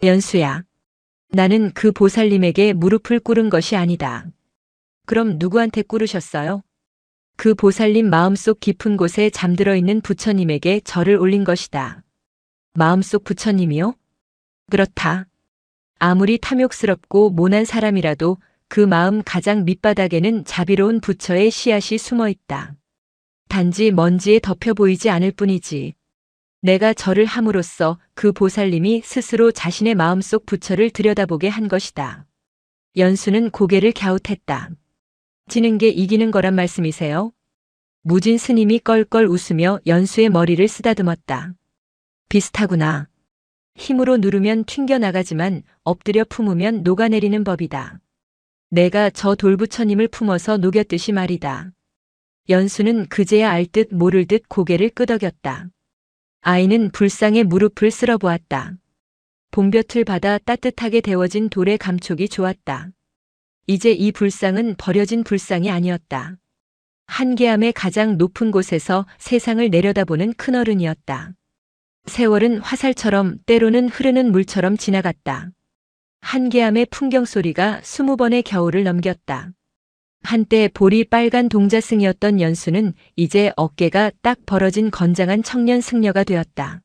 연수야, 나는 그 보살님에게 무릎을 꿇은 것이 아니다. 그럼 누구한테 꿇으셨어요? 그 보살님 마음속 깊은 곳에 잠들어 있는 부처님에게 절을 올린 것이다. 마음속 부처님이요? 그렇다. 아무리 탐욕스럽고 모난 사람이라도 그 마음 가장 밑바닥에는 자비로운 부처의 씨앗이 숨어 있다. 단지 먼지에 덮여 보이지 않을 뿐이지. 내가 절을 함으로써 그 보살님이 스스로 자신의 마음속 부처를 들여다보게 한 것이다. 연수는 고개를 갸웃했다. 지는 게 이기는 거란 말씀이세요? 무진 스님이 껄껄 웃으며 연수의 머리를 쓰다듬었다. 비슷하구나. 힘으로 누르면 튕겨나가지만 엎드려 품으면 녹아내리는 법이다. 내가 저 돌부처님을 품어서 녹였듯이 말이다. 연수는 그제야 알 듯 모를 듯 고개를 끄덕였다. 아이는 불상에 무릎을 쓸어보았다. 봄볕을 받아 따뜻하게 데워진 돌의 감촉이 좋았다. 이제 이 불상은 버려진 불상이 아니었다. 한계암의 가장 높은 곳에서 세상을 내려다보는 큰어른이었다. 세월은 화살처럼 때로는 흐르는 물처럼 지나갔다. 한계암의 풍경 소리가 20번의 겨울을 넘겼다. 한때 볼이 빨간 동자승이었던 연수는 이제 어깨가 딱 벌어진 건장한 청년 승려가 되었다.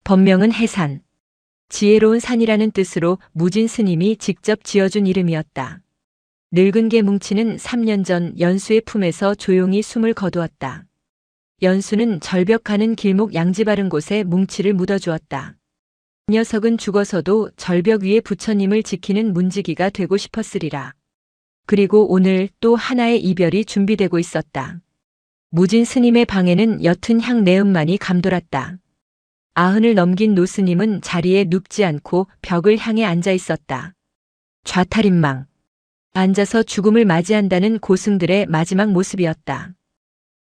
법명은 해산. 지혜로운 산이라는 뜻으로 무진 스님이 직접 지어준 이름이었다. 늙은 개 뭉치는 3년 전 연수의 품에서 조용히 숨을 거두었다. 연수는 절벽 가는 길목 양지 바른 곳에 뭉치를 묻어주었다. 녀석은 죽어서도 절벽 위에 부처님을 지키는 문지기가 되고 싶었으리라. 그리고 오늘 또 하나의 이별이 준비되고 있었다. 무진 스님의 방에는 옅은 향 내음만이 감돌았다. 아흔을 넘긴 노스님은 자리에 눕지 않고 벽을 향해 앉아 있었다. 좌탈인망. 앉아서 죽음을 맞이한다는 고승들의 마지막 모습이었다.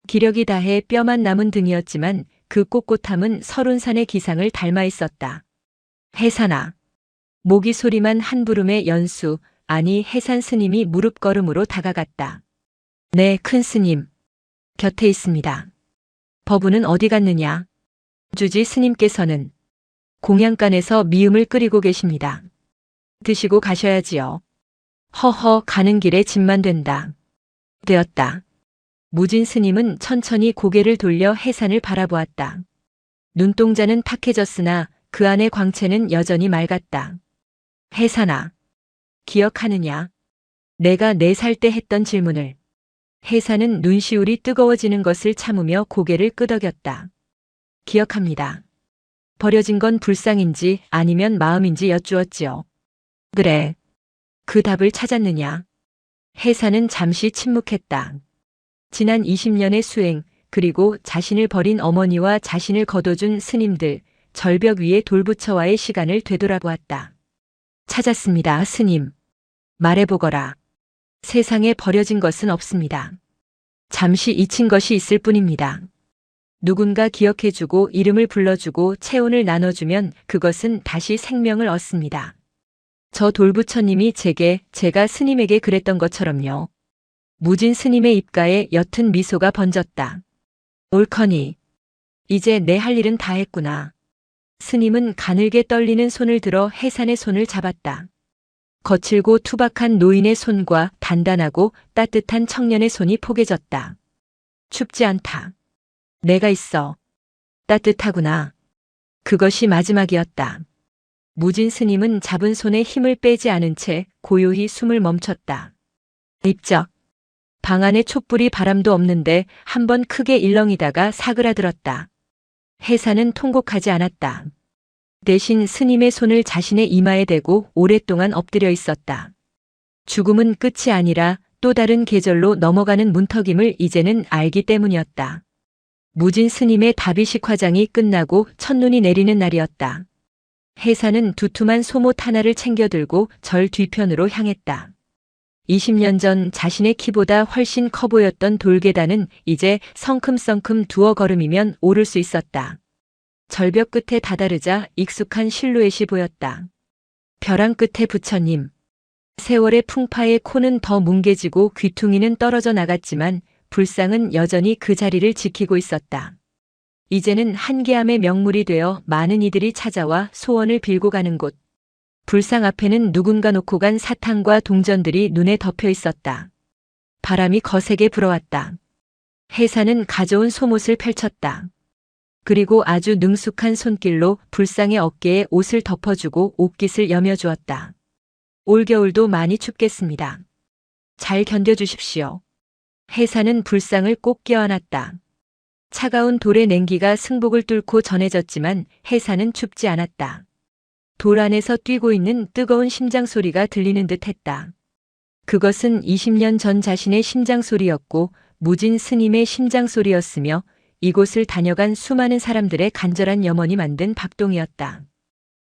기력이 다해 뼈만 남은 등이었지만 그 꼿꼿함은 설운산의 기상을 닮아 있었다. 해산아. 모기 소리만 한 부름의 연수, 아니 해산 스님이 무릎걸음으로 다가갔다. 네, 큰 스님. 곁에 있습니다. 법우는 어디 갔느냐? 주지 스님께서는 공양간에서 미음을 끓이고 계십니다. 드시고 가셔야지요. 허허, 가는 길에 짐만 된다. 되었다. 무진 스님은 천천히 고개를 돌려 해산을 바라보았다. 눈동자는 탁해졌으나 그 안의 광채는 여전히 맑았다. 해산아. 기억하느냐? 내가 4살 때 했던 질문을. 해산은 눈시울이 뜨거워지는 것을 참으며 고개를 끄덕였다. 기억합니다. 버려진 건 불상인지 아니면 마음인지 여쭈었지요. 그래. 그 답을 찾았느냐? 해산은 잠시 침묵했다. 지난 20년의 수행, 그리고 자신을 버린 어머니와 자신을 거둬준 스님들, 절벽 위에 돌부처와의 시간을 되돌아보았다. 찾았습니다, 스님. 말해보거라. 세상에 버려진 것은 없습니다. 잠시 잊힌 것이 있을 뿐입니다. 누군가 기억해주고 이름을 불러주고 체온을 나눠주면 그것은 다시 생명을 얻습니다. 저 돌부처님이 제가 스님에게 그랬던 것처럼요. 무진 스님의 입가에 옅은 미소가 번졌다. 옳거니. 이제 내 할 일은 다 했구나. 스님은 가늘게 떨리는 손을 들어 해산의 손을 잡았다. 거칠고 투박한 노인의 손과 단단하고 따뜻한 청년의 손이 포개졌다. 춥지 않다. 내가 있어. 따뜻하구나. 그것이 마지막이었다. 무진 스님은 잡은 손에 힘을 빼지 않은 채 고요히 숨을 멈췄다. 입적. 방 안에 촛불이 바람도 없는데 한번 크게 일렁이다가 사그라들었다. 해산은 통곡하지 않았다. 대신 스님의 손을 자신의 이마에 대고 오랫동안 엎드려 있었다. 죽음은 끝이 아니라 또 다른 계절로 넘어가는 문턱임을 이제는 알기 때문이었다. 무진 스님의 다비식 화장이 끝나고 첫눈이 내리는 날이었다. 해산은 두툼한 소못 하나를 챙겨 들고 절 뒤편으로 향했다. 20년 전 자신의 키보다 훨씬 커 보였던 돌계단은 이제 성큼성큼 두어 걸음이면 오를 수 있었다. 절벽 끝에 다다르자 익숙한 실루엣이 보였다. 벼랑 끝에 부처님. 세월의 풍파에 코는 더 뭉개지고 귀퉁이는 떨어져 나갔지만 불상은 여전히 그 자리를 지키고 있었다. 이제는 한계암의 명물이 되어 많은 이들이 찾아와 소원을 빌고 가는 곳. 불상 앞에는 누군가 놓고 간 사탕과 동전들이 눈에 덮여 있었다. 바람이 거세게 불어왔다. 해산은 가져온 소못을 펼쳤다. 그리고 아주 능숙한 손길로 불상의 어깨에 옷을 덮어주고 옷깃을 여며주었다. 올겨울도 많이 춥겠습니다. 잘 견뎌주십시오. 해산은 불상을 꼭 껴안았다. 차가운 돌의 냉기가 승복을 뚫고 전해졌지만 해산은 춥지 않았다. 돌 안에서 뛰고 있는 뜨거운 심장 소리가 들리는 듯 했다. 그것은 20년 전 자신의 심장 소리였고 무진 스님의 심장 소리였으며 이곳을 다녀간 수많은 사람들의 간절한 염원이 만든 박동이었다.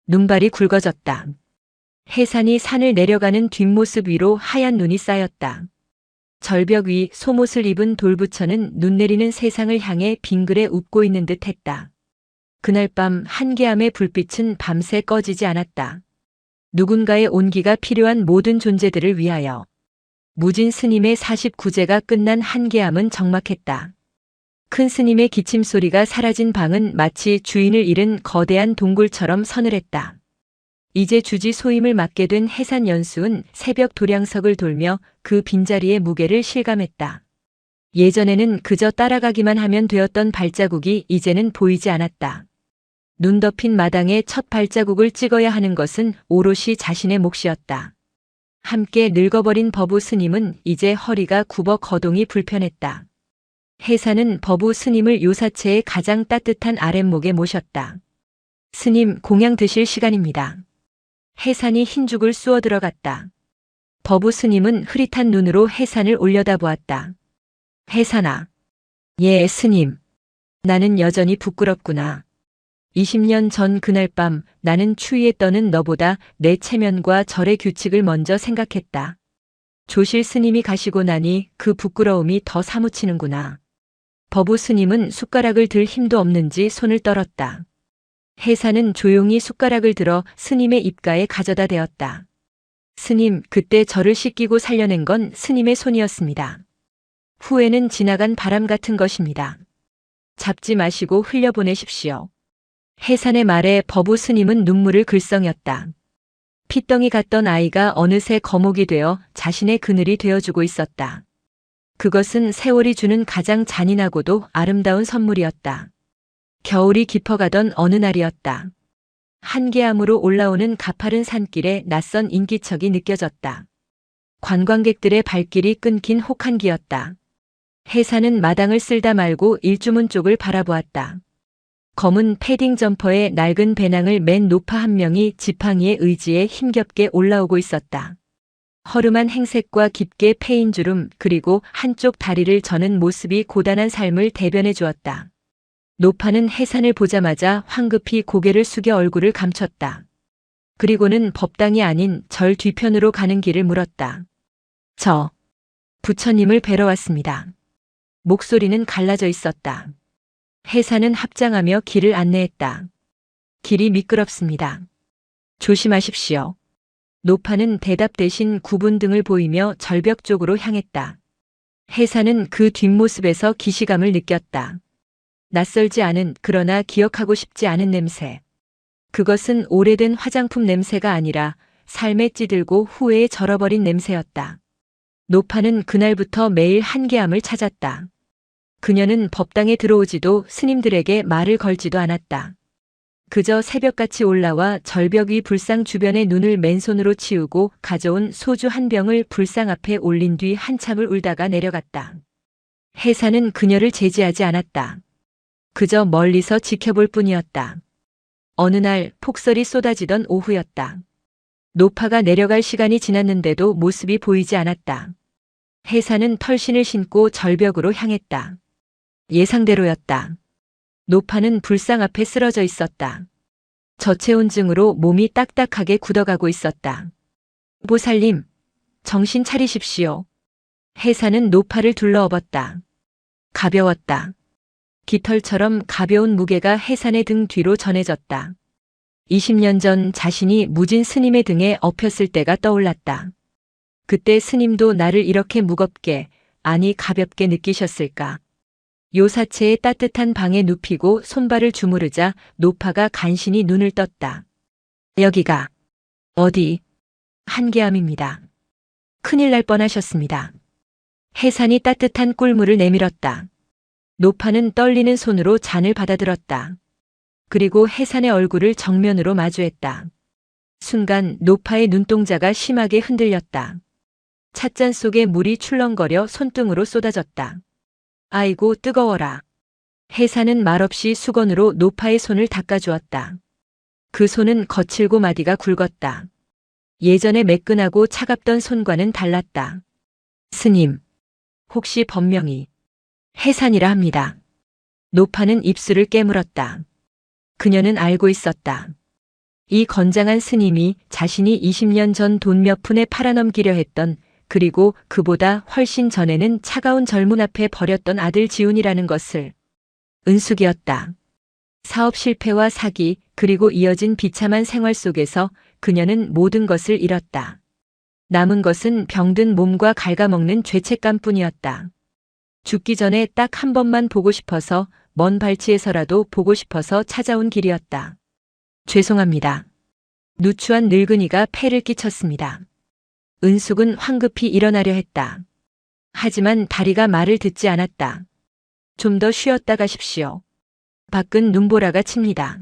눈발이 굵어졌다. 해산이 산을 내려가는 뒷모습 위로 하얀 눈이 쌓였다. 절벽 위 소못을 입은 돌부처는 눈 내리는 세상을 향해 빙그레 웃고 있는 듯 했다. 그날 밤 한계암의 불빛은 밤새 꺼지지 않았다. 누군가의 온기가 필요한 모든 존재들을 위하여. 무진 스님의 49제가 끝난 한계암은 적막했다. 큰 스님의 기침 소리가 사라진 방은 마치 주인을 잃은 거대한 동굴처럼 서늘했다. 이제 주지 소임을 맡게 된 해산 연수은 새벽 도량석을 돌며 그 빈자리의 무게를 실감했다. 예전에는 그저 따라가기만 하면 되었던 발자국이 이제는 보이지 않았다. 눈 덮인 마당에 첫 발자국을 찍어야 하는 것은 오롯이 자신의 몫이었다. 함께 늙어버린 버부 스님은 이제 허리가 굽어 거동이 불편했다. 해산은 버부 스님을 요사체의 가장 따뜻한 아랫목에 모셨다. 스님, 공양 드실 시간입니다. 해산이 흰죽을 쑤어 들어갔다. 버부 스님은 흐릿한 눈으로 해산을 올려다보았다. 해산아. 예, 스님. 나는 여전히 부끄럽구나. 20년 전 그날 밤 나는 추위에 떠는 너보다 내 체면과 절의 규칙을 먼저 생각했다. 조실 스님이 가시고 나니 그 부끄러움이 더 사무치는구나. 법우 스님은 숟가락을 들 힘도 없는지 손을 떨었다. 해사는 조용히 숟가락을 들어 스님의 입가에 가져다 대었다. 스님, 그때 저를 씻기고 살려낸 건 스님의 손이었습니다. 후회는 지나간 바람 같은 것입니다. 잡지 마시고 흘려보내십시오. 해산의 말에 법우 스님은 눈물을 글썽였다. 핏덩이 같던 아이가 어느새 거목이 되어 자신의 그늘이 되어주고 있었다. 그것은 세월이 주는 가장 잔인하고도 아름다운 선물이었다. 겨울이 깊어가던 어느 날이었다. 한계암으로 올라오는 가파른 산길에 낯선 인기척이 느껴졌다. 관광객들의 발길이 끊긴 혹한기였다. 해사는 마당을 쓸다 말고 일주문 쪽을 바라보았다. 검은 패딩 점퍼에 낡은 배낭을 맨 노파 한 명이 지팡이의 의지에 힘겹게 올라오고 있었다. 허름한 행색과 깊게 패인 주름 그리고 한쪽 다리를 저는 모습이 고단한 삶을 대변해 주었다. 노파는 해산을 보자마자 황급히 고개를 숙여 얼굴을 감췄다. 그리고는 법당이 아닌 절 뒤편으로 가는 길을 물었다. 저 부처님을 뵈러 왔습니다. 목소리는 갈라져 있었다. 해사는 합장하며 길을 안내했다. 길이 미끄럽습니다. 조심하십시오. 노파는 대답 대신 구분 등을 보이며 절벽 쪽으로 향했다. 해사는 그 뒷모습에서 기시감을 느꼈다. 낯설지 않은 그러나 기억하고 싶지 않은 냄새. 그것은 오래된 화장품 냄새가 아니라 삶에 찌들고 후회에 절어버린 냄새였다. 노파는 그날부터 매일 한계암을 찾았다. 그녀는 법당에 들어오지도 스님들에게 말을 걸지도 않았다. 그저 새벽같이 올라와 절벽 위 불상 주변에 눈을 맨손으로 치우고 가져온 소주 한 병을 불상 앞에 올린 뒤 한참을 울다가 내려갔다. 해사는 그녀를 제지하지 않았다. 그저 멀리서 지켜볼 뿐이었다. 어느 날 폭설이 쏟아지던 오후였다. 노파가 내려갈 시간이 지났는데도 모습이 보이지 않았다. 해사는 털신을 신고 절벽으로 향했다. 예상대로였다. 노파는 불상 앞에 쓰러져 있었다. 저체온증으로 몸이 딱딱하게 굳어가고 있었다. 보살님, 정신 차리십시오. 해사는 노파를 둘러엎었다. 가벼웠다. 깃털처럼 가벼운 무게가 해산의 등 뒤로 전해졌다. 20년 전 자신이 무진 스님의 등에 엎였을 때가 떠올랐다. 그때 스님도 나를 이렇게 무겁게, 아니 가볍게 느끼셨을까. 요사체의 따뜻한 방에 눕히고 손발을 주무르자 노파가 간신히 눈을 떴다. 여기가 어디? 한계암입니다. 큰일 날 뻔하셨습니다. 해산이 따뜻한 꿀물을 내밀었다. 노파는 떨리는 손으로 잔을 받아들었다. 그리고 해산의 얼굴을 정면으로 마주했다. 순간 노파의 눈동자가 심하게 흔들렸다. 찻잔 속에 물이 출렁거려 손등으로 쏟아졌다. 아이고 뜨거워라. 해산은 말없이 수건으로 노파의 손을 닦아주었다. 그 손은 거칠고 마디가 굵었다. 예전에 매끈하고 차갑던 손과는 달랐다. 스님, 혹시 법명이 해산이라 합니다. 노파는 입술을 깨물었다. 그녀는 알고 있었다. 이 건장한 스님이 자신이 20년 전 돈 몇 푼에 팔아넘기려 했던 그리고 그보다 훨씬 전에는 차가운 젊은 앞에 버렸던 아들 지훈이라는 것을. 은숙이었다. 사업 실패와 사기 그리고 이어진 비참한 생활 속에서 그녀는 모든 것을 잃었다. 남은 것은 병든 몸과 갉아먹는 죄책감뿐이었다. 죽기 전에 딱 한 번만 보고 싶어서 먼 발치에서라도 보고 싶어서 찾아온 길이었다. 죄송합니다. 누추한 늙은이가 폐를 끼쳤습니다. 은숙은 황급히 일어나려 했다. 하지만 다리가 말을 듣지 않았다. 좀 더 쉬었다 가십시오. 밖은 눈보라가 칩니다.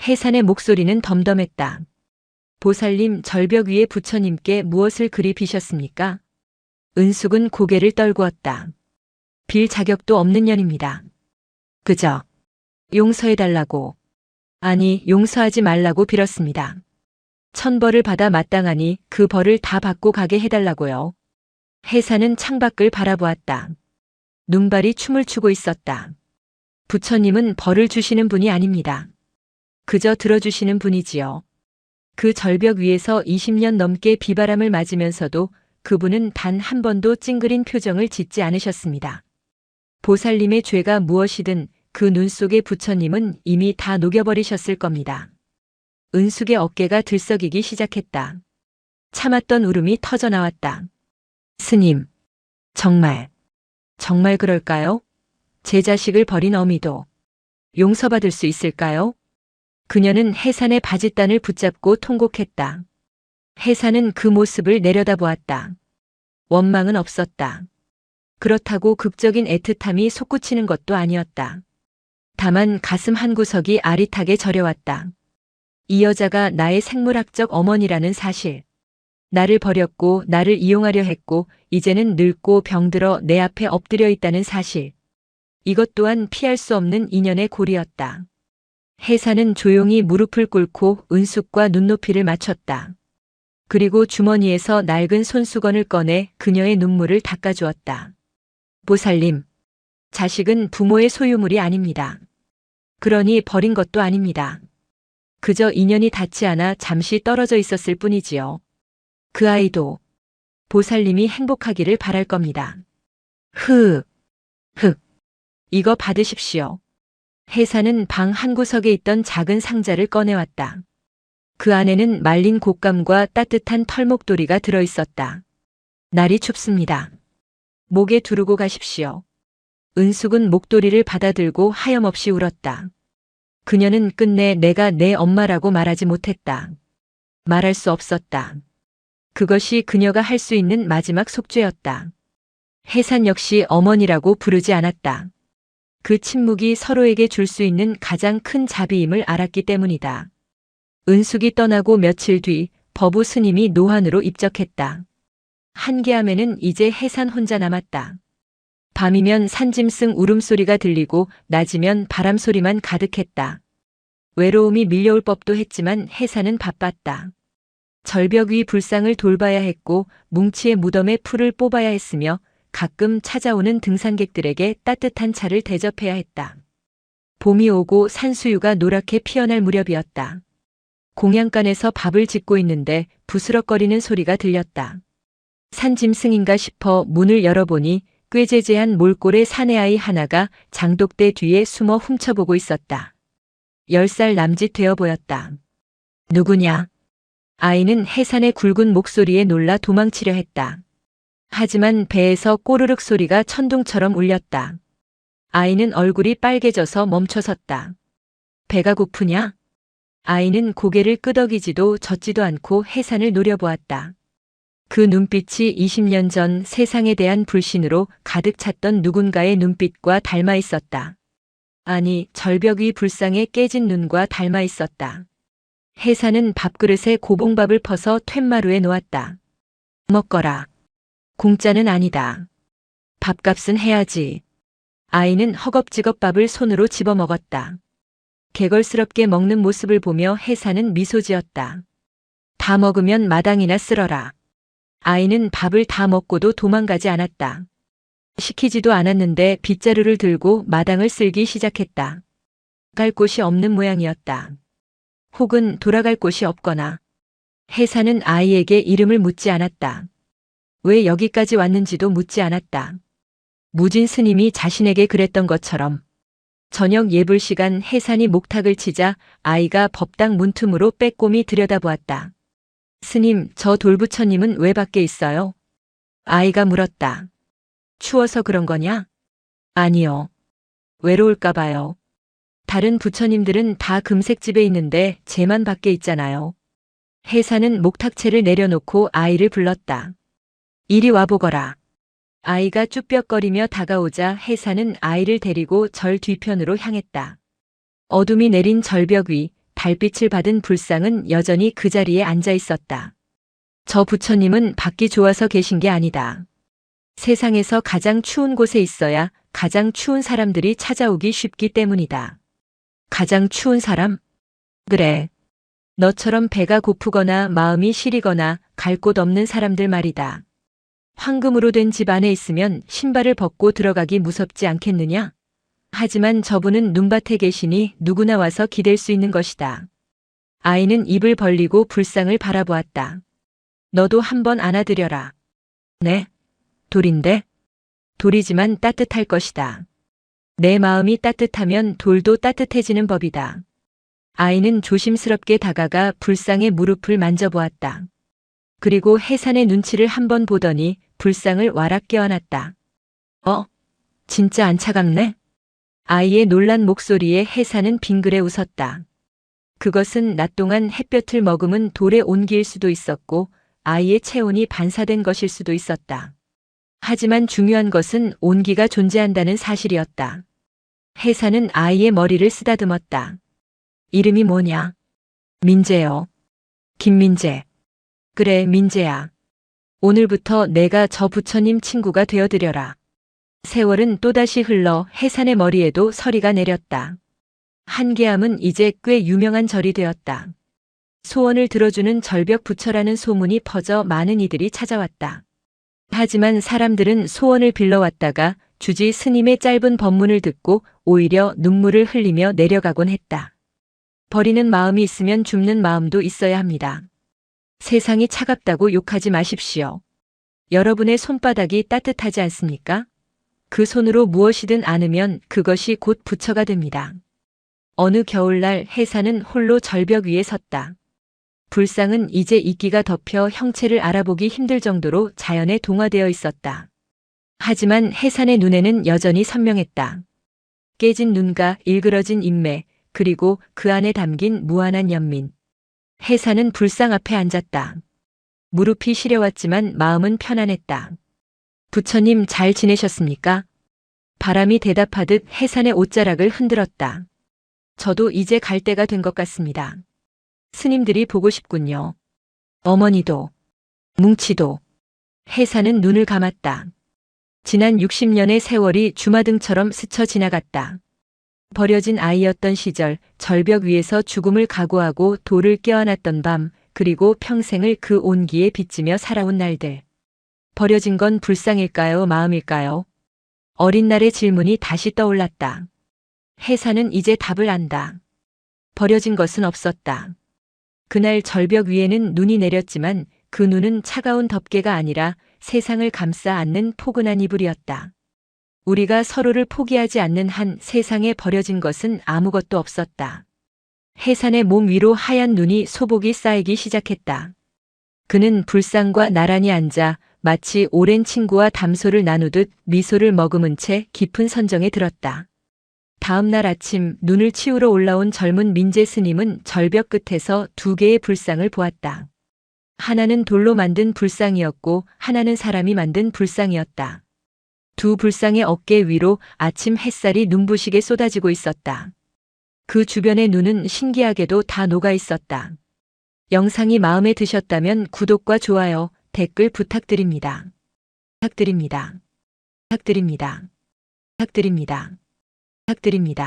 해산의 목소리는 덤덤했다. 보살님 절벽 위에 부처님께 무엇을 그리 비셨습니까? 은숙은 고개를 떨구었다. 빌 자격도 없는 년입니다. 그저 용서해달라고. 아니 용서하지 말라고 빌었습니다. 1000벌을 받아 마땅하니 그 벌을 다 받고 가게 해달라고요. 해사는 창밖을 바라보았다. 눈발이 춤을 추고 있었다. 부처님은 벌을 주시는 분이 아닙니다. 그저 들어주시는 분이지요. 그 절벽 위에서 20년 넘게 비바람을 맞으면서도 그분은 단 한 번도 찡그린 표정을 짓지 않으셨습니다. 보살님의 죄가 무엇이든 그 눈 속의 부처님은 이미 다 녹여버리셨을 겁니다. 은숙의 어깨가 들썩이기 시작했다. 참았던 울음이 터져나왔다. 스님, 정말 그럴까요? 제 자식을 버린 어미도 용서받을 수 있을까요? 그녀는 해산의 바짓단을 붙잡고 통곡했다. 해산은 그 모습을 내려다보았다. 원망은 없었다. 그렇다고 극적인 애틋함이 솟구치는 것도 아니었다. 다만 가슴 한구석이 아릿하게 저려왔다. 이 여자가 나의 생물학적 어머니라는 사실. 나를 버렸고 나를 이용하려 했고 이제는 늙고 병들어 내 앞에 엎드려 있다는 사실. 이것 또한 피할 수 없는 인연의 고리였다. 해산은 조용히 무릎을 꿇고 은숙과 눈높이를 맞췄다. 그리고 주머니에서 낡은 손수건을 꺼내 그녀의 눈물을 닦아주었다. 보살님, 자식은 부모의 소유물이 아닙니다. 그러니 버린 것도 아닙니다. 그저 인연이 닿지 않아 잠시 떨어져 있었을 뿐이지요. 그 아이도 보살님이 행복하기를 바랄 겁니다. 이거 받으십시오. 해산은 방 한구석에 있던 작은 상자를 꺼내왔다. 그 안에는 말린 곶감과 따뜻한 털목도리가 들어있었다. 날이 춥습니다. 목에 두르고 가십시오. 은숙은 목도리를 받아들고 하염없이 울었다. 그녀는 끝내 내가 내 엄마라고 말하지 못했다. 말할 수 없었다. 그것이 그녀가 할 수 있는 마지막 속죄였다. 해산 역시 어머니라고 부르지 않았다. 그 침묵이 서로에게 줄 수 있는 가장 큰 자비임을 알았기 때문이다. 은숙이 떠나고 며칠 뒤 법우 스님이 노환으로 입적했다. 한계암에는 이제 해산 혼자 남았다. 밤이면 산짐승 울음소리가 들리고 낮이면 바람소리만 가득했다. 외로움이 밀려올 법도 했지만 해산은 바빴다. 절벽 위 불상을 돌봐야 했고 뭉치의 무덤에 풀을 뽑아야 했으며 가끔 찾아오는 등산객들에게 따뜻한 차를 대접해야 했다. 봄이 오고 산수유가 노랗게 피어날 무렵이었다. 공양간에서 밥을 짓고 있는데 부스럭거리는 소리가 들렸다. 산짐승인가 싶어 문을 열어보니 꾀재재한 몰골의 사내아이 하나가 장독대 뒤에 숨어 훔쳐보고 있었다. 10살 남짓 되어 보였다. 누구냐? 아이는 해산의 굵은 목소리에 놀라 도망치려 했다. 하지만 배에서 꼬르륵 소리가 천둥처럼 울렸다. 아이는 얼굴이 빨개져서 멈춰섰다. 배가 고프냐? 아이는 고개를 끄덕이지도 젓지도 않고 해산을 노려보았다. 그 눈빛이 20년 전 세상에 대한 불신으로 가득 찼던 누군가의 눈빛과 닮아 있었다. 아니, 절벽 위 불상에 깨진 눈과 닮아 있었다. 해산은 밥그릇에 고봉밥을 퍼서 툇마루에 놓았다. 먹거라. 공짜는 아니다. 밥값은 해야지. 아이는 허겁지겁 밥을 손으로 집어먹었다. 개걸스럽게 먹는 모습을 보며 해산은 미소 지었다. 다 먹으면 마당이나 쓸어라. 아이는 밥을 다 먹고도 도망가지 않았다. 시키지도 않았는데 빗자루를 들고 마당을 쓸기 시작했다. 갈 곳이 없는 모양이었다. 혹은 돌아갈 곳이 없거나. 해산은 아이에게 이름을 묻지 않았다. 왜 여기까지 왔는지도 묻지 않았다. 무진 스님이 자신에게 그랬던 것처럼. 저녁 예불 시간 해산이 목탁을 치자 아이가 법당 문틈으로 빼꼼히 들여다보았다. 스님, 저 돌부처님은 왜 밖에 있어요? 아이가 물었다. 추워서 그런 거냐? 아니요. 외로울까 봐요. 다른 부처님들은 다 금색집에 있는데 쟤만 밖에 있잖아요. 해산은 목탁채를 내려놓고 아이를 불렀다. 이리 와보거라. 아이가 쭈뼛거리며 다가오자 해산은 아이를 데리고 절 뒤편으로 향했다. 어둠이 내린 절벽 위 달빛을 받은 불상은 여전히 그 자리에 앉아 있었다. 저 부처님은 받기 좋아서 계신 게 아니다. 세상에서 가장 추운 곳에 있어야 가장 추운 사람들이 찾아오기 쉽기 때문이다. 가장 추운 사람? 그래. 너처럼 배가 고프거나 마음이 시리거나 갈 곳 없는 사람들 말이다. 황금으로 된 집 안에 있으면 신발을 벗고 들어가기 무섭지 않겠느냐? 하지만 저분은 눈밭에 계시니 누구나 와서 기댈 수 있는 것이다. 아이는 입을 벌리고 불상을 바라보았다. 너도 한번 안아드려라. 네? 돌인데? 돌이지만 따뜻할 것이다. 내 마음이 따뜻하면 돌도 따뜻해지는 법이다. 아이는 조심스럽게 다가가 불상의 무릎을 만져보았다. 그리고 해산의 눈치를 한번 보더니 불상을 와락 껴안았다. 진짜 안 차갑네? 아이의 놀란 목소리에 해산은 빙그레 웃었다. 그것은 낮 동안 햇볕을 머금은 돌의 온기일 수도 있었고 아이의 체온이 반사된 것일 수도 있었다. 하지만 중요한 것은 온기가 존재한다는 사실이었다. 해산은 아이의 머리를 쓰다듬었다. 이름이 뭐냐? 민재요. 김민재. 그래, 민재야. 오늘부터 내가 저 부처님 친구가 되어드려라. 세월은 또다시 흘러 해산의 머리에도 서리가 내렸다. 한계암은 이제 꽤 유명한 절이 되었다. 소원을 들어주는 절벽 부처라는 소문이 퍼져 많은 이들이 찾아왔다. 하지만 사람들은 소원을 빌러왔다가 주지 스님의 짧은 법문을 듣고 오히려 눈물을 흘리며 내려가곤 했다. 버리는 마음이 있으면 줍는 마음도 있어야 합니다. 세상이 차갑다고 욕하지 마십시오. 여러분의 손바닥이 따뜻하지 않습니까? 그 손으로 무엇이든 안으면 그것이 곧 부처가 됩니다. 어느 겨울날 해산은 홀로 절벽 위에 섰다. 불상은 이제 이끼가 덮여 형체를 알아보기 힘들 정도로 자연에 동화되어 있었다. 하지만 해산의 눈에는 여전히 선명했다. 깨진 눈과 일그러진 인매, 그리고 그 안에 담긴 무한한 연민. 해산은 불상 앞에 앉았다. 무릎이 시려왔지만 마음은 편안했다. 부처님 잘 지내셨습니까? 바람이 대답하듯 해산의 옷자락을 흔들었다. 저도 이제 갈 때가 된 것 같습니다. 스님들이 보고 싶군요. 어머니도, 뭉치도. 해산은 눈을 감았다. 지난 60년의 세월이 주마등처럼 스쳐 지나갔다. 버려진 아이였던 시절, 절벽 위에서 죽음을 각오하고 돌을 껴안았던 밤, 그리고 평생을 그 온기에 빚지며 살아온 날들. 버려진 건 불상일까요, 마음일까요? 어린 날의 질문이 다시 떠올랐다. 해산은 이제 답을 안다. 버려진 것은 없었다. 그날 절벽 위에는 눈이 내렸지만 그 눈은 차가운 덮개가 아니라 세상을 감싸 안는 포근한 이불이었다. 우리가 서로를 포기하지 않는 한 세상에 버려진 것은 아무것도 없었다. 해산의 몸 위로 하얀 눈이 소복이 쌓이기 시작했다. 그는 불상과 나란히 앉아 마치 오랜 친구와 담소를 나누듯 미소를 머금은 채 깊은 선정에 들었다. 다음 날 아침 눈을 치우러 올라온 젊은 민재 스님은 절벽 끝에서 두 개의 불상을 보았다. 하나는 돌로 만든 불상이었고 하나는 사람이 만든 불상이었다. 두 불상의 어깨 위로 아침 햇살이 눈부시게 쏟아지고 있었다. 그 주변의 눈은 신기하게도 다 녹아 있었다. 영상이 마음에 드셨다면 구독과 좋아요, 댓글 부탁드립니다. 부탁드립니다. 부탁드립니다. 부탁드립니다. 부탁드립니다.